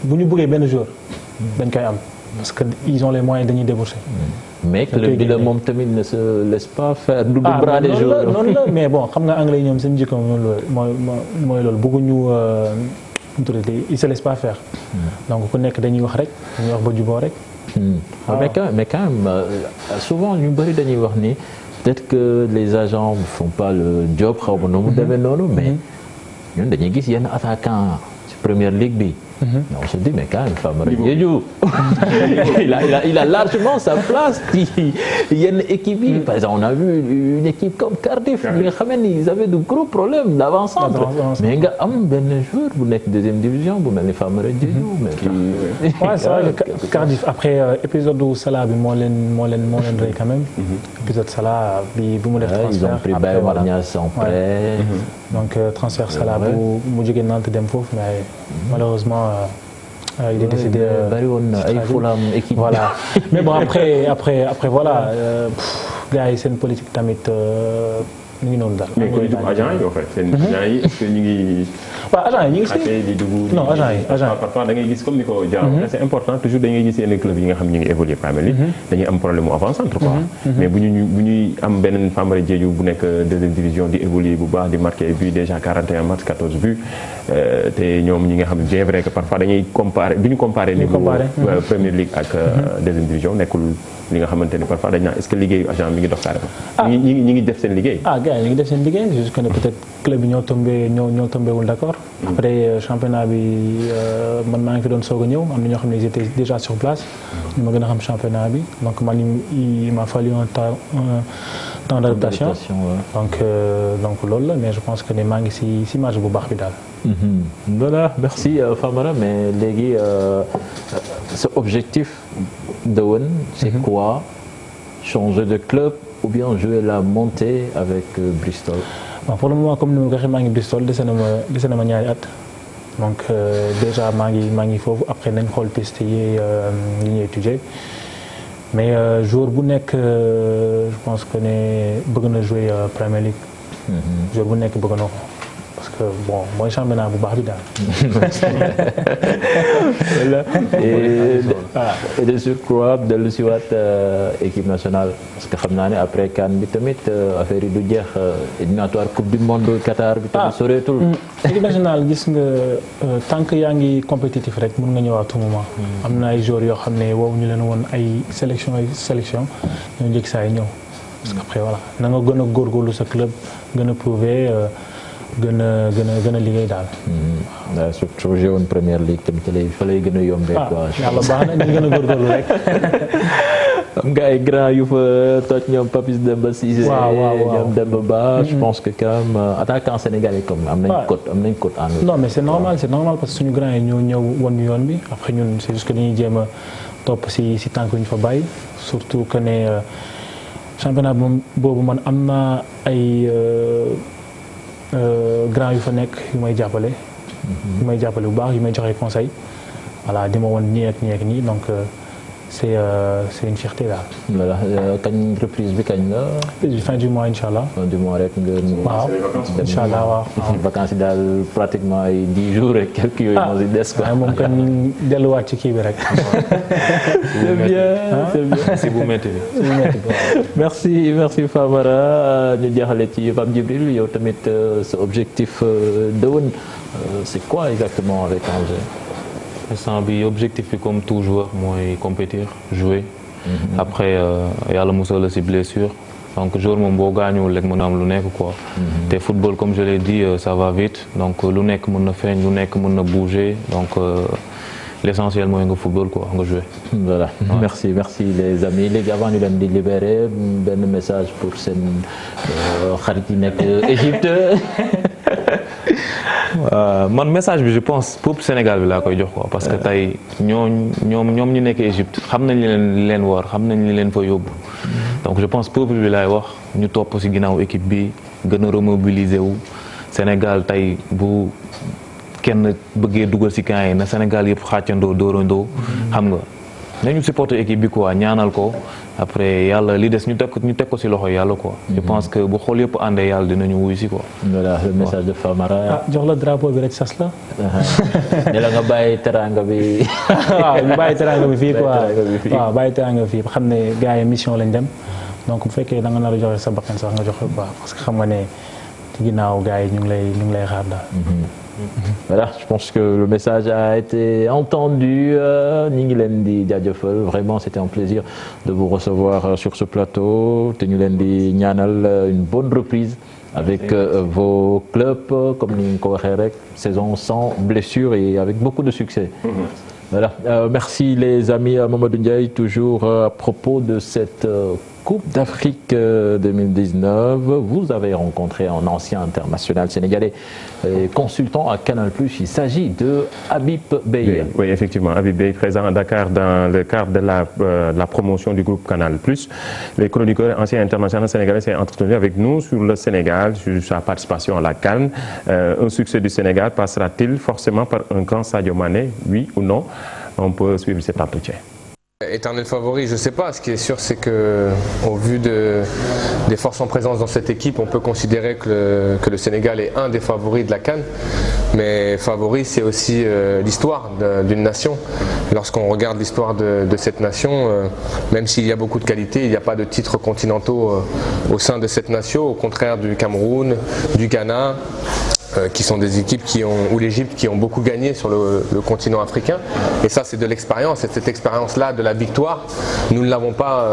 bu ñu bëggee benn jour dañ koy am parce que ils ont les moyens dañuy débourser. mais club bi la moom tamit ne se laisse pas faire. du bras des joueurs noonu la mais bon xam nga anglais ñoom seen jikko mooy loolu bëgguñu ils se laissent pas faire. donc ku nekk dañuy wax ba juboo rek. mais quand même souvent ñu bëri dañuy wax ni peut-être que les agents ne font pas le job xaw ma nu mu demee noonu mais ñun dañuy gis yenn attaquant ci première ligue bi. Mais on se dit mais quand même Famara Diédhiou il a largement sa place ci yenn équipe yi par exemple on a vu une équipe comme Cardiff bi nga xam ne ils avaient de gros problèmes d'avant-centre mais nga am benn joueur bu nekk deuxième division bu mel ni Famara Diédhiou c'est vrai que Cardiff après épisode u Salah bi moo leen rey quand même épisode Salah bi mu def transfert ils ont pris Baye Marnias en prêt donc transfert Salah bu mu jógee Nantes dem foofu mais malheureusement il est décédé bari woon ay Fulham équipe voilà mais bon après voilà gars yi seen politique tamit ñu ngi noonu daal. mais politique agent yi en fait seen agent yi est-ce que ñu ngi. waaw agent yi ñu ngi si di dugg non agent yi parfois da ngay gis comme ni ko Diallo c'est important toujours da ngay gis yenn club yi nga xam ñu ngi évoluer Premier League dañuy am problème mu avant-centre quoi mais bu ñuy am beneen Famara Diédhiou bu nekk deuxième division di évoluer bu baax di marquer but déjà 41 matchs 14 buts te ñoom ñi nga xam bien vrai que parfois dañuy comparer du ñu comparer niveau Premier League ak deuxième division nekkul li nga xamante ni parfois dañ naan est-ce que liggéeyu agent mi ngi dox carrément ñi ngi def seen liggéey gars yi ñu ngi def seen liggéey juste que ne peut-être club yi ñoo tombé wul d'accord Après championnat bi man maa ngi fi doon soog a ñëw am na ñoo xam ne ils étaient déjà sur place ñu ma gën a xam championnat bi donc man il m'a fallu un temps d'adaptation donc loolu la mais je pense que ne maa ngi si match bu baax bi daal. Voilà, merci Famara, mais léegi ce objectif déwén c'est quoi? Changer de club ou bien jouer la montée avec Bristol? Bon, pour le moment comme ni ma ko waxee maa ngi Bristol dese na ma ñaari at donc déjà maa ngi foofu après nañ xool piste yi ñuy étudier mais jour bu nekk je pense que ne bëgg na jouer Premier League. jour bu nekk bëgg na ko parce que bon mooy championnat bu baax bi daal. et de surcroît dellu si waat équipe nationale parce que xam naa ne après CAN bi tamit affaire yi du jeex éliminatoire coupe du monde Qatar bi tamit soreetul. équipe nationale gis nga tant que yaa ngi compétitif rek mën nga ñëw à tout moment. am na ay joueurs yoo xam ne wow ñu leen woon ay sélection ñoo njëkk saa yi ñëw. parce que après voilà na nga gën a góorgóorlu sa club gën a prouver. gën a liggéey daal. waaw surtout joué woon première ligue tamit fa lay gën a yombee. quoi yàlla baax na ñu gën a góorgóorlu rek. am nga ay grand yu fa toj ñoom Papis Demba Cissé. waaw ñoom Demba Ba. je pense que quand même attaquant sénégalais comme am nañ cote en non mais c'est normal parce que suñu grand yi ñoo ñëw woon yoon bi après ñun c'est juste que dañuy jéem a topp si tànk yu ñu fa bàyyi surtout que ne championnat boobu man am na ay. grand yu fa nekk yu may jàppale bu baax yu may joxe conseil voilà di ma woon nii ak nii donc c'est une fierté daal. voilà kañ reprise bi kañ la. fin du mois incha allah. fin du mois rek nga. waaw incha allah waaw. vacances yi daal pratiquement ay 10 jours et quelques yooyu moo si des quoi. moom kañ delluwaat ci kii bi rek. c'est bien c'est bien. si bu métti bi. merci Famara ñu jeexale ci Pape Djibril yow tamit sa objectif déwén c'est quoi exactement avec Angers. instant bi objectif bi comme tout joueur mooy compétir jouer. après yàlla musal la si blessure donc joueur moom boo gaañuwul rek mën na am lu nekk quoi. te football comme je l'ai dit ça va vite donc lu nekk mën na feeñ lu nekk mën na bouger donc l'essentiel mooy nga football quoi nga jouer. voilà ouais. merci les amis léegi avant ñu leen di libérer benn message pour seen xarit yi nekk Égypte. man message bi je pense peuple Sénégal bi laa koy jox quoi parce que tey ñoom ñu nekk Égypte xam nañ li leen war xam nañ li leen fa yóbbu donc je pense peuple bi laay wax ñu topp ci ginnaaw équipe bi gën a remobiliser wu Sénégal tey bu kenn bëggee dugal ci camp yi na Sénégal yëpp xàccandoo dóorandoo xam nga nañu supporter équipe bi quoi ñaanal ko après yàlla li des ñu teg ko ci loxo yàlla quoi. je pense que bu xool yëpp àndee yàlla dinañu wuy ci quoi. voilà le message de Famara. jox la drapeau bi rek sas la. ne la nga bàyyi teranga bi. waaw ñu bàyyi teranga bi fii quoi waaw bàyyi teranga bi fii xam ne gars yi mission lañ dem donc bu fekkee da nga nar a joxe sa bakkan sax nga joxe quoi parce que xam nga ne ci ginnaaw gars yi ñu ngi lay xaar daal. Voilà, je pense que le message a été entendu. ñi ngi leen di jaajëfal vraiment c'était un plaisir de vous recevoir sur ce plateau te ñu leen di ñaanal une bonne reprise avec vos clubs comme ni nga ko waxee rek saison sans blessure et avec beaucoup de succès. Voilà, merci les amis. Mamadou Ndiaye toujours à propos de cette Coupe d'Afrique 2019, vous avez rencontré un ancien international sénégalais et consultant à Canal+. Il s'agit de Habib Beye. Oui, effectivement, Habib Beye, présent à Dakar dans le cadre de la promotion du groupe Canal+. Les chroniqueurs anciens internationaux sénégalais s'est entretenu avec nous sur le Sénégal, sur sa participation à la CAN. Un succès du Sénégal passera-t-il forcément par un grand Sadio Mané, oui ou non? On peut suivre cet entretien. Éternel favori, je ne sais pas. Ce qui est sûr, c'est que, au vu des forces en présence dans cette équipe, on peut considérer que le Sénégal est un des favoris de la CAN. Mais favori, c'est aussi l'histoire d'une nation. Lorsqu'on regarde l'histoire de cette nation, même s'il y a beaucoup de qualités, il n'y a pas de titres continentaux au sein de cette nation, au contraire du Cameroun, du Ghana, qui sont des équipes ou l'Égypte qui ont beaucoup gagné sur le continent africain. Et ça, c'est de l'expérience. Et cette expérience-là de la victoire, nous ne l'avons pas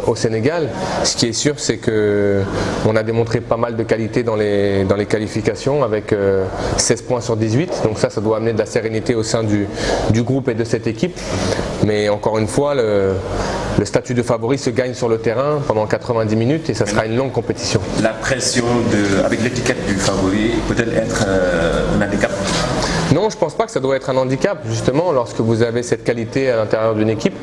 au Sénégal. Ce qui est sûr, c'est qu'on a démontré pas mal de qualité dans les qualifications avec 16 points sur 18. Donc ça doit amener de la sérénité au sein du groupe et de cette équipe. Mais encore une fois, le statut de favori se gagne sur le terrain pendant 90 minutes et ça sera une longue compétition. La pression avec l'étiquette du favori peut-elle être un handicap? Non, je ne pense pas que ça doit être un handicap. Justement, lorsque vous avez cette qualité à l'intérieur d'une équipe,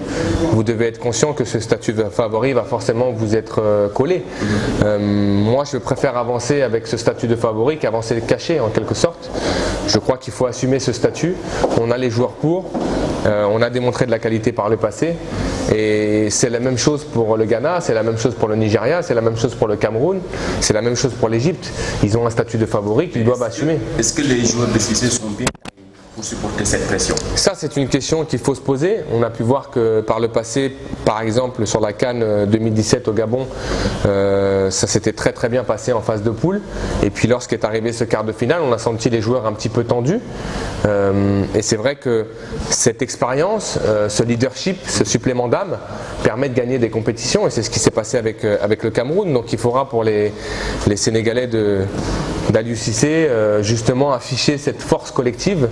vous devez être conscient que ce statut de favori va forcément vous être collé. Moi, je préfère avancer avec ce statut de favori qu'avancer caché en quelque sorte. Je crois qu'il faut assumer ce statut. On a les joueurs pour. On a démontré de la qualité par le passé et c'est la même chose pour le Ghana, c'est la même chose pour le Nigeria, c'est la même chose pour le Cameroun, c'est la même chose pour l'Égypte. Ils ont un statut de favori qu'ils doivent assumer. Est-ce que les joueurs de Cissé sont bien pour supporter cette pression? Ça, c'est une question qu'il faut se poser. On a pu voir que par le passé, par exemple sur la CAN 2017 au Gabon, ça s'était très très bien passé en phase de poule. Et puis lorsqu'est arrivé ce quart de finale, on a senti les joueurs un petit peu tendus. Et c'est vrai que cette expérience, ce leadership, ce supplément d'âme permet de gagner des compétitions. Et c'est ce qui s'est passé avec le Cameroun. Donc il faudra pour les Sénégalais d'Aliou Cissé justement afficher cette force collective,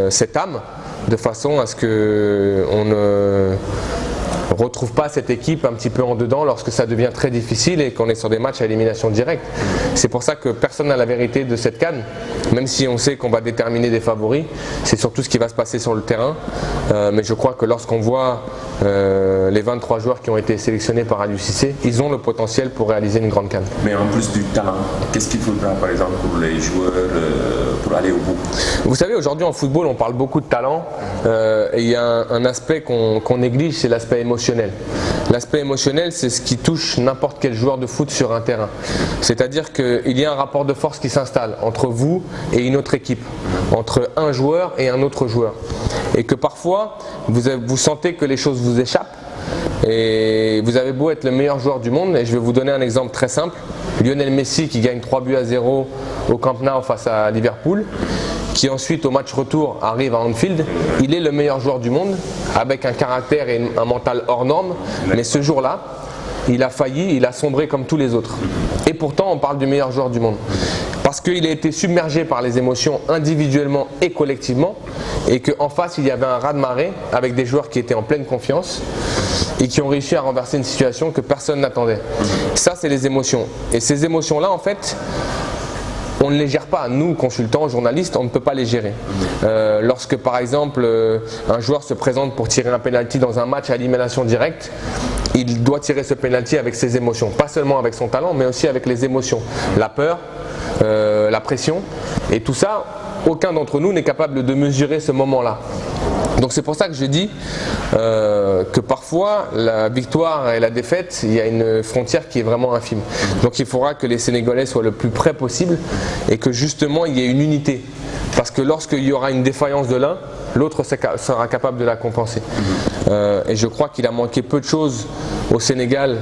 cette âme, de façon à ce qu'on ne retrouve pas cette équipe un petit peu en dedans lorsque ça devient très difficile et qu'on est sur des matchs à élimination directe. C'est pour ça que personne n'a la vérité de cette CAN, même si on sait qu'on va déterminer des favoris, c'est surtout ce qui va se passer sur le terrain. Mais je crois que lorsqu'on voit les 23 joueurs qui ont été sélectionnés par Aliou Cissé, ils ont le potentiel pour réaliser une grande CAN. Mais en plus du talent, qu'est-ce qu'il faudra par exemple pour les joueurs pour aller au bout? Vous savez, aujourd'hui en football, on parle beaucoup de talent et il y a un aspect qu'on néglige, c'est l'aspect émotionnel. L'aspect émotionnel, c'est ce qui touche n'importe quel joueur de foot sur un terrain. C'est-à-dire qu'il y a un rapport de force qui s'installe entre vous et une autre équipe, entre un joueur et un autre joueur. Et que parfois, vous sentez que les choses vous échappent. Et vous avez beau être le meilleur joueur du monde, et je vais vous donner un exemple très simple. Lionel Messi qui gagne 3-0 au Camp Nou face à Liverpool, qui ensuite au match retour arrive à Anfield, il est le meilleur joueur du monde, avec un caractère et un mental hors norme, mais ce jour-là, il a failli, il a sombré comme tous les autres. Et pourtant, on parle du meilleur joueur du monde. Parce qu'il a été submergé par les émotions individuellement et collectivement, et qu'en face, il y avait un raz-de-marée avec des joueurs qui étaient en pleine confiance et qui ont réussi à renverser une situation que personne n'attendait. Ça, c'est les émotions. Et ces émotions-là, en fait, on ne les gère pas. Nous, consultants, journalistes, on ne peut pas les gérer. Lorsque, par exemple, un joueur se présente pour tirer un penalty dans un match à élimination directe, il doit tirer ce penalty avec ses émotions. Pas seulement avec son talent, mais aussi avec les émotions. La peur, la pression. Et tout ça, aucun d'entre nous n'est capable de mesurer ce moment-là. Donc c'est pour ça que je dis que parfois la victoire et la défaite, il y a une frontière qui est vraiment infime. Donc il faudra que les Sénégalais soient le plus près possible et que justement il y ait une unité. Parce que lorsqu'il y aura une défaillance de l'un, l'autre sera capable de la compenser. Et je crois qu'il a manqué peu de choses au Sénégal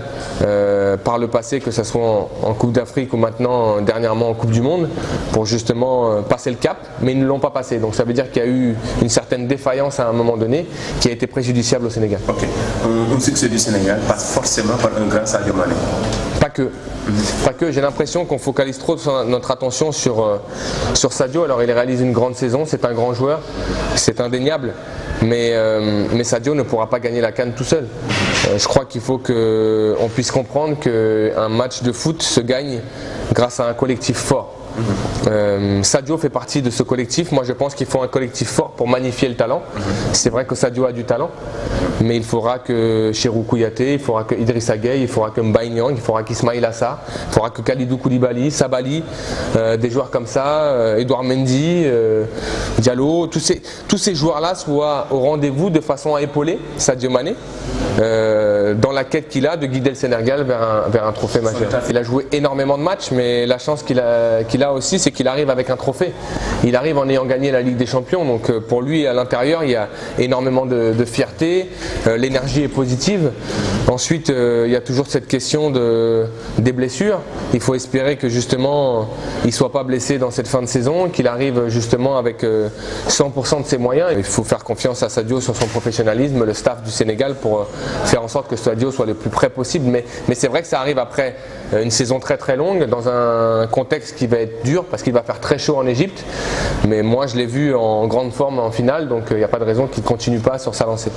par le passé, que ce soit en Coupe d'Afrique ou maintenant dernièrement en Coupe du Monde, pour justement passer le cap, mais ils ne l'ont pas passé. Donc ça veut dire qu'il y a eu une certaine défaillance à un moment donné qui a été préjudiciable au Sénégal. Ok. Un succès du Sénégal passe forcément par un grand Sadio Mané. Pas que. Pas que. J'ai l'impression qu'on focalise trop notre attention sur Sadio. Alors il réalise une grande saison, c'est un grand joueur, c'est indéniable. Mais Sadio ne pourra pas gagner la CAN tout seul. Je crois qu'il faut qu'on puisse comprendre qu'un match de foot se gagne grâce à un collectif fort. Sadio fait partie de ce collectif. Moi je pense qu'il faut un collectif fort pour magnifier le talent. C'est vrai que Sadio a du talent, mais il faudra que Cheikhou Kouyaté, il faudra que Idrissa Gueye, il faudra que Mbaye Niang, il faudra qu'Ismaïla Assar, il faudra que Kalidou Koulibaly, Sabali, des joueurs comme ça, Edouard Mendy, Diallo, tous ces joueurs là soient au rendez-vous de façon à épauler Sadio Mané dans la quête qu'il a de guider le Sénégal vers un trophée majeur. Il a joué énormément de matchs, mais la chance qu'il a aussi, c'est qu'il arrive avec un trophée. Il arrive en ayant gagné la Ligue des Champions, donc pour lui à l'intérieur il y a énormément de fierté, l'énergie est positive. Ensuite il y a toujours cette question des blessures. Il faut espérer que justement il ne soit pas blessé dans cette fin de saison, qu'il arrive justement avec 100% de ses moyens. Il faut faire confiance à Sadio sur son professionnalisme, le staff du Sénégal, pour faire en sorte que Sadio soit le plus près possible. Mais c'est vrai que ça arrive après une saison très très longue, dans un contexte qui va être dur parce qu'il va faire très chaud en Égypte. Mais moi je l'ai vu en grande forme en finale, donc il n'y a pas de raison qu'il ne continue pas sur sa lancée.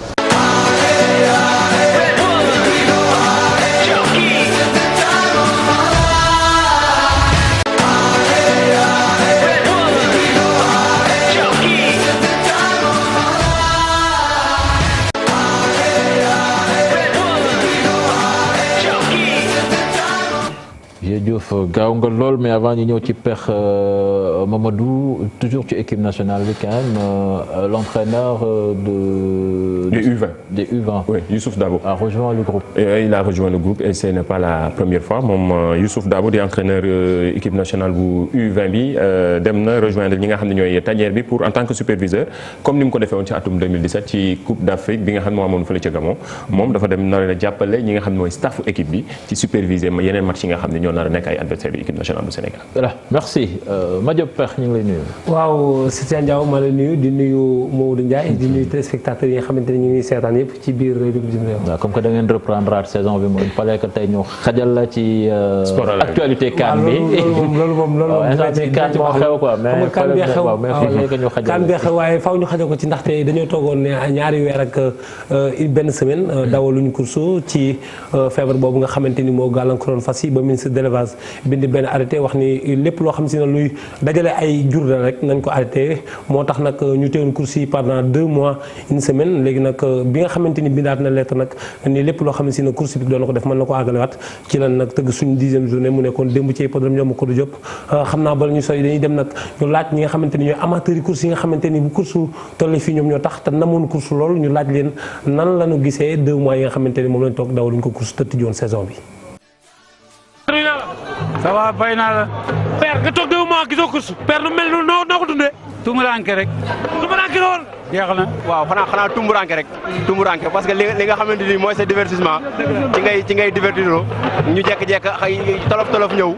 Diouf gaaw nga lool mais avant ñu ñëw ci Pekh Mamadou toujours ci équipe nationale bi quand même l'entraîneur des U20. Des U20. Oui, Youssouf Dabo a rejoint le groupe. Il a rejoint le groupe et ce n'est pas la première fois moom Youssouf Dabo di entraîneur équipe nationale bu U20 bi dem na rejoindre ñi nga xam ne ñooy tanière bi pour en tant que superviseur comme ni mu ko defee woon ci atum 2017 ci Coupe d'Afrique bi nga xam ne moo amoon fële ca Gabon moom dafa dem nar a jàppale ñi nga xam ne mooy staffu équipe bi ci superviser yeneen match yi nga xam ne ñoo nar a nekk ay adversaire bi équipe nationale du Sénégal. Voilà, merci. Madiop Pekh ñu ngi lay nuyu. waaw Sithiane Diaw ma la nuyu di nuyu Maodo Ndiaye di nuyu téléspectateurs yi nga xamante ne ñu ngi seetaan yëpp ci biir réew mi. waaw comme que da ngeen reprendre saison bi moom il fallait que tey ñu xajal la ci. actualité CAN bi. loolu moom CAN moo xew quoi mais CAN bi xew waaye faaw ñu xajal ko ci ndaxte dañoo toogoon ne ñaari weer ak benn semaine dawaluñu course ci feebar boobu nga xamante ni moo gàllankooroon fas yi ba ministre de l'élevage bind benn arrêté wax ni lépp loo xam si ne luy dajale ay jur la rek nañ ko arrêté moo tax nag ñu teewoon course yi pendant 2 mois une semaine léegi nag bi nga xamante ni bindaat na lettre nag ni lépp loo xam si ne course bi doon na ko def mën na ko àggalewaat ci lan nag tëgg suñu 10e journée mu nekkoon démb ci hippodrome ñoom ko du jóp xam naa bala ñu sooy dañuy dem nag ñu laaj ñi nga xamante ni ñooy amateurs yi course yi nga xamante ni bu course toll fii ñoom ñoo tax te namoon course lool ñu laaj leen nan la ñu gisee 2 mois yi nga xamante ni moom lañ toog dawaluñ ko course te tëjoon saison bi. ça va bay naa la. père nga toog 2 mois gisoo course. père nu mel noo ko dundee. tumuraanke rek. tumuraanke la woon. jeex na waaw xanaa tumuraanke rek. tumuraanke parce que li nga xamante ni mooy sa divertissement. ci ngay divertiroo ñu jékki-jékki tolof ñëw.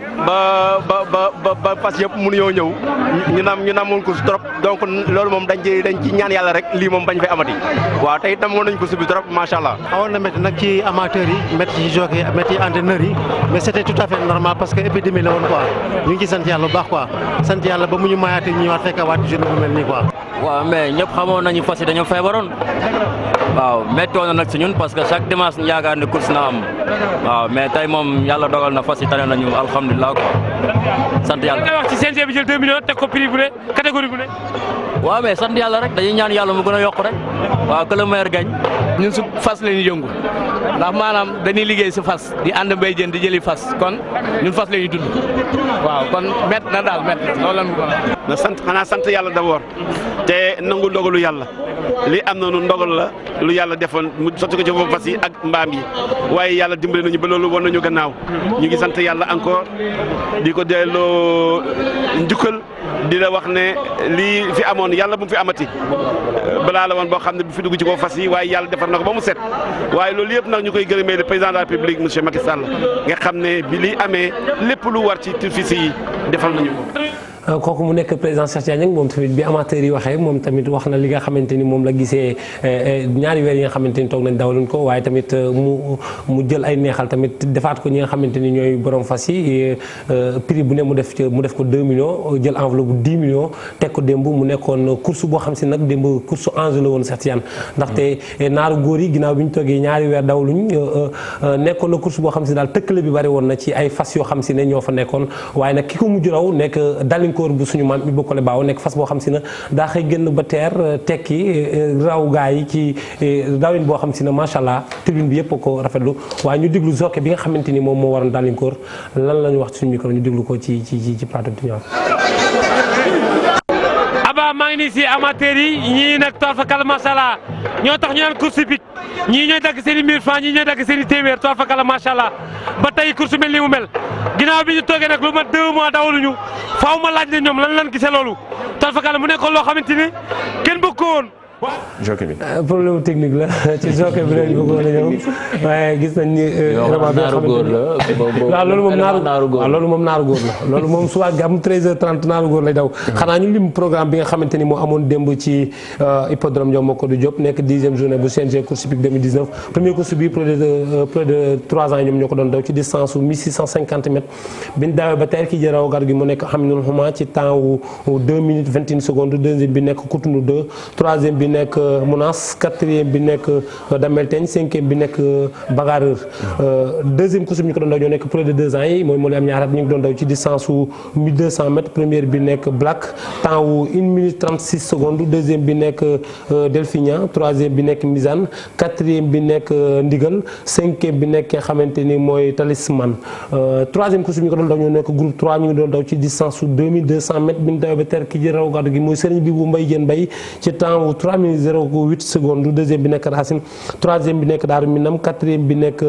ba fas yëpp mënuñoo ñëw. ñu namoon course trop donc loolu moom dañ ci ñaan yàlla rek lii moom bañ fay amati. waaw tey namoon nañ course bi trop macha allah. xawoon na métti nag ci amateurs yi métti ci jockey métti ci entraîneurs yi mais c'était tout à fait normal parce que épidémie la woon quoi ñu ngi ci sant yàlla bu baax quoi sant yàlla ba mu ñu mayaatee ñu ñëwaat fekk waat journée bu mel nii quoi. waaw mais ñëpp xamoon nañu fas yi dañoo feebaroon waaw métti woon na nag si ñun parce que chaque dimanche ñu yaakaar ne course na am waaw mais tey moom yàlla dogal na fas yi tane nañu alhamdulilah quoi sant yàlla. nga wax ci CNG bi jël 2 millions teg ko prix bu ne catégorie bu ne. waaw mais sant yàlla rek dañuy ñaan yàlla mu gën a yokk rek waaw que le meilleur gagne. ñun su fas la ñuy yëngu ndax maanaam dañuy liggéey si fas di ànd mbay jën di jëli fas kon ñun fas la ñuy dund waaw kon métti na daal métti na loolu la ñu ko na xanaa sant yàlla d'abord te nangu ndogalu yàlla li am na nu ndogal la lu yàlla defoon mu sotti ko ci foofu fas yi ak mbaam yi waaye yàlla dimbali nañu ba loolu war nañu gannaaw ñu ngi sant yàlla encore di ko delloo njukkal di la wax ne lii fi amoon yàlla bu mu fi amati balaa la woon boo xam ne bu fi dugg ci ko fas yi waaye yàlla defar na ko ba mu set waaye loolu yëpp nag ñu koy gërëmee le président de la République monsieur Macky Sall nga xam ne bi lii amee lépp lu war ci fas yi defal nañu ko. kooku mu nekk président Cheikh Diagne moom tamit bi amateurs yi waxee moom tamit wax na li nga xamante ni moom la gisee ñaari weer yi nga xamante ni toog nañ dawaluñ ko waaye tamit mu jël ay neexal tamit defaat ko ñi nga xamante ni ñooy borom fas yi prix bu ne mu def ko 2 millions jël enveloppe bu 10 millions teg ko démb mu nekkoon course boo xam si nag démb course enjeu la woon Cheikh Diagne ndaxte naaru góor yi ginnaaw bi ñu toogee ñaari weer dawaluñ nekkoon na course boo xam si daal tëkkale bi bari woon na ci ay fas yoo xam si ne ñoo fa nekkoon waaye nag ki ko mujj raw nekk koor bu suñu maam bi bokkale baaw nekk fas boo xam si ne daa xëy génn ba teer tekki raw gaa yi ci dawin boo xam si ne macha allah tribune bi yëpp ko rafetlu waaye ñu diglu zokke bi nga xamante ni moom moo waroon dalinkoor lan la ñu wax ci suñu micro ñu diglu ko ci plateau bi ñëw. Aba allah maa ngi nii si amateurs yi ñii nag tool fa kala macha allah ñoo tax ñu naan course hippique ñii ñooy dagg seen i 1000 francs ñii ñooy dagg seen i téeméer tool fa kala macha allah ba tey course mel ni mu mel ginnaaw bi ñu toogee nag lu mat 2 mois dawaluñu faaw ma laaj ne ñoom lan gisee loolu tool fa kala mu nekkoon loo xamante ni kenn bëgg ko woon. jockey bi problème technique la ci jockey bi lañ bëggoon a ñëw waaye gis nañ ni vraiment bi nga xamante ni waaw loolu moom naaru góor la loolu moom suba gam 13h30 naaru góor lay daw xanaa ñu lim programme bi nga xamante ni moo amoon démb ci hippodrome Ndiaw Macodou Diop nekk 10e journée bu CNG course hippique 2019 première course bi près de 3 ans ñoom ñoo ko doon daw ci distance wu 1650 mètres biñ daawee ba tey ki jëraw gar gi mu nekk Aminul Xuma ci temps wu 2 minutes 21 secondes deuxième bi nekk Cotonou 2 troisième bi nekk Mounas quatrième bi nekk Damel Teñ cinquième bi nekk Bagarreur deuxième course bi ñu ko doon daw ñoo nekk près de 2 ans yi mooy moo lay am ñaar at ñu ngi doon daw ci distance wu 1200 mètres première bi nekk Black temps wu 1 minute 36 secondes deuxième bi nekk Delphinia troisième bi nekk Misane quatrième bi nekk Ndigal cinquième bi nekk nga xamante ni mooy Talisman troisième course bi ñu ko doon daw ñoo nekk groupe 3 ñu ngi doon daw ci distance wu 2200 mètres bi ñu dawee ba ter ki jël raw gàddu gi mooy Serigne bi bu Mbaye Diène Mbaye ci temps wu 3 minutes 08 secondes deuxième bi nekk Racine troisième bi nekk Daaru Minam quatrième bi nekk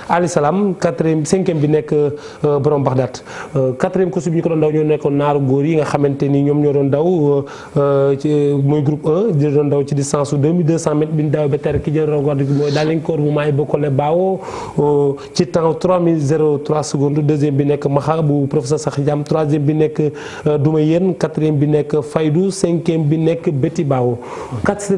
Ali Salam quatrième cinquième bi nekk Borom Baxdaat quatrième course bi ñu ko doon daw ñoo nekkoon naaru góor yi nga xamante ni ñoom ñoo doon daw ci mooy groupe 1 di doon daw ci distance su 2200 mètres bi ñu daw ba ter ki jël raw gàddu gi mooy Dalinkoor bu maay bokkole baawo ci temps 3 minutes 03 secondes deuxième bi nekk Maxa bu professeur Sakh Diam troisième bi nekk Douma Yéen quatrième bi nekk Faydou cinquième bi nekk Betty Bao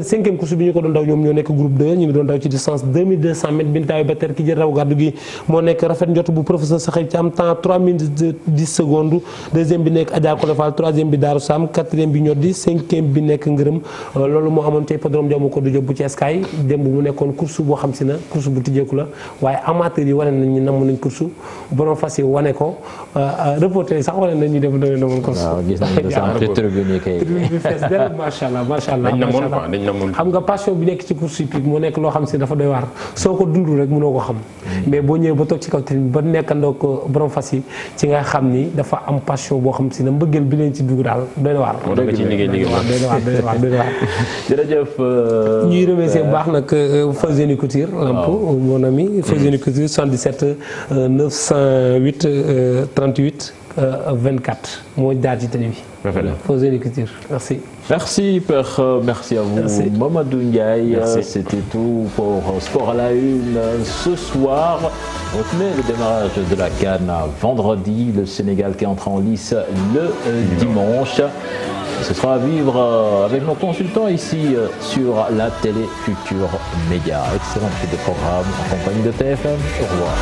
cinquième course bi ñu ko doon daw ñoom ñoo nekk groupe 2 ñu ngi doon daw ci distance 2200 mètres bi ñu daawee ba ter ki jël raw gàddu gi moo nekk Rafet Njot bu professeur Sakh Diam temps 3 minutes 10 secondes deuxième bi nekk Adja Kolefal troisième bi Daaru Sam quatrième bi Ñoddi cinquième bi nekk Ngërëm loolu moo amoon ci hippodrome Ndiaw Macodou Diop bu Thiès kaay démb mu nekkoon course boo xam si na course bu tijjeeku la waaye amateurs yi wane nañ ñu namm nañ course borom fas yi wane ko reporter yi sax wane nañ ñu def namoon course macha allah xam nga passion bi nekk ci course hippique moo nekk loo xam si dafa doy waar soo ko dundul rek mënoo ko xam mais boo ñëwee ba toog ci kaw tribune ba nekkandoo ko borom fas yi ci nga xam ni dafa am passion boo xam si ne mbëggeel bi leen ci dugg daal doy na waar doy na waar jërëjëf ñuy remercier bu baax nag Fawzeni Couture lamp mon ami Fawzeni Couture 77 908 38 24 moo jaar ci télé bi. Fawzeni Couture merci. Merci Père, merci à vous. Merci. Mamadou Ndiaye, c'était tout pour Sport à la Une ce soir. Retenez le démarrage de la CAN vendredi, le Sénégal qui entre en lice le dimanche. Ce sera à vivre avec nos consultants ici sur la télé Futur Média. Excellent suite de programme en compagnie de TFM. Au revoir.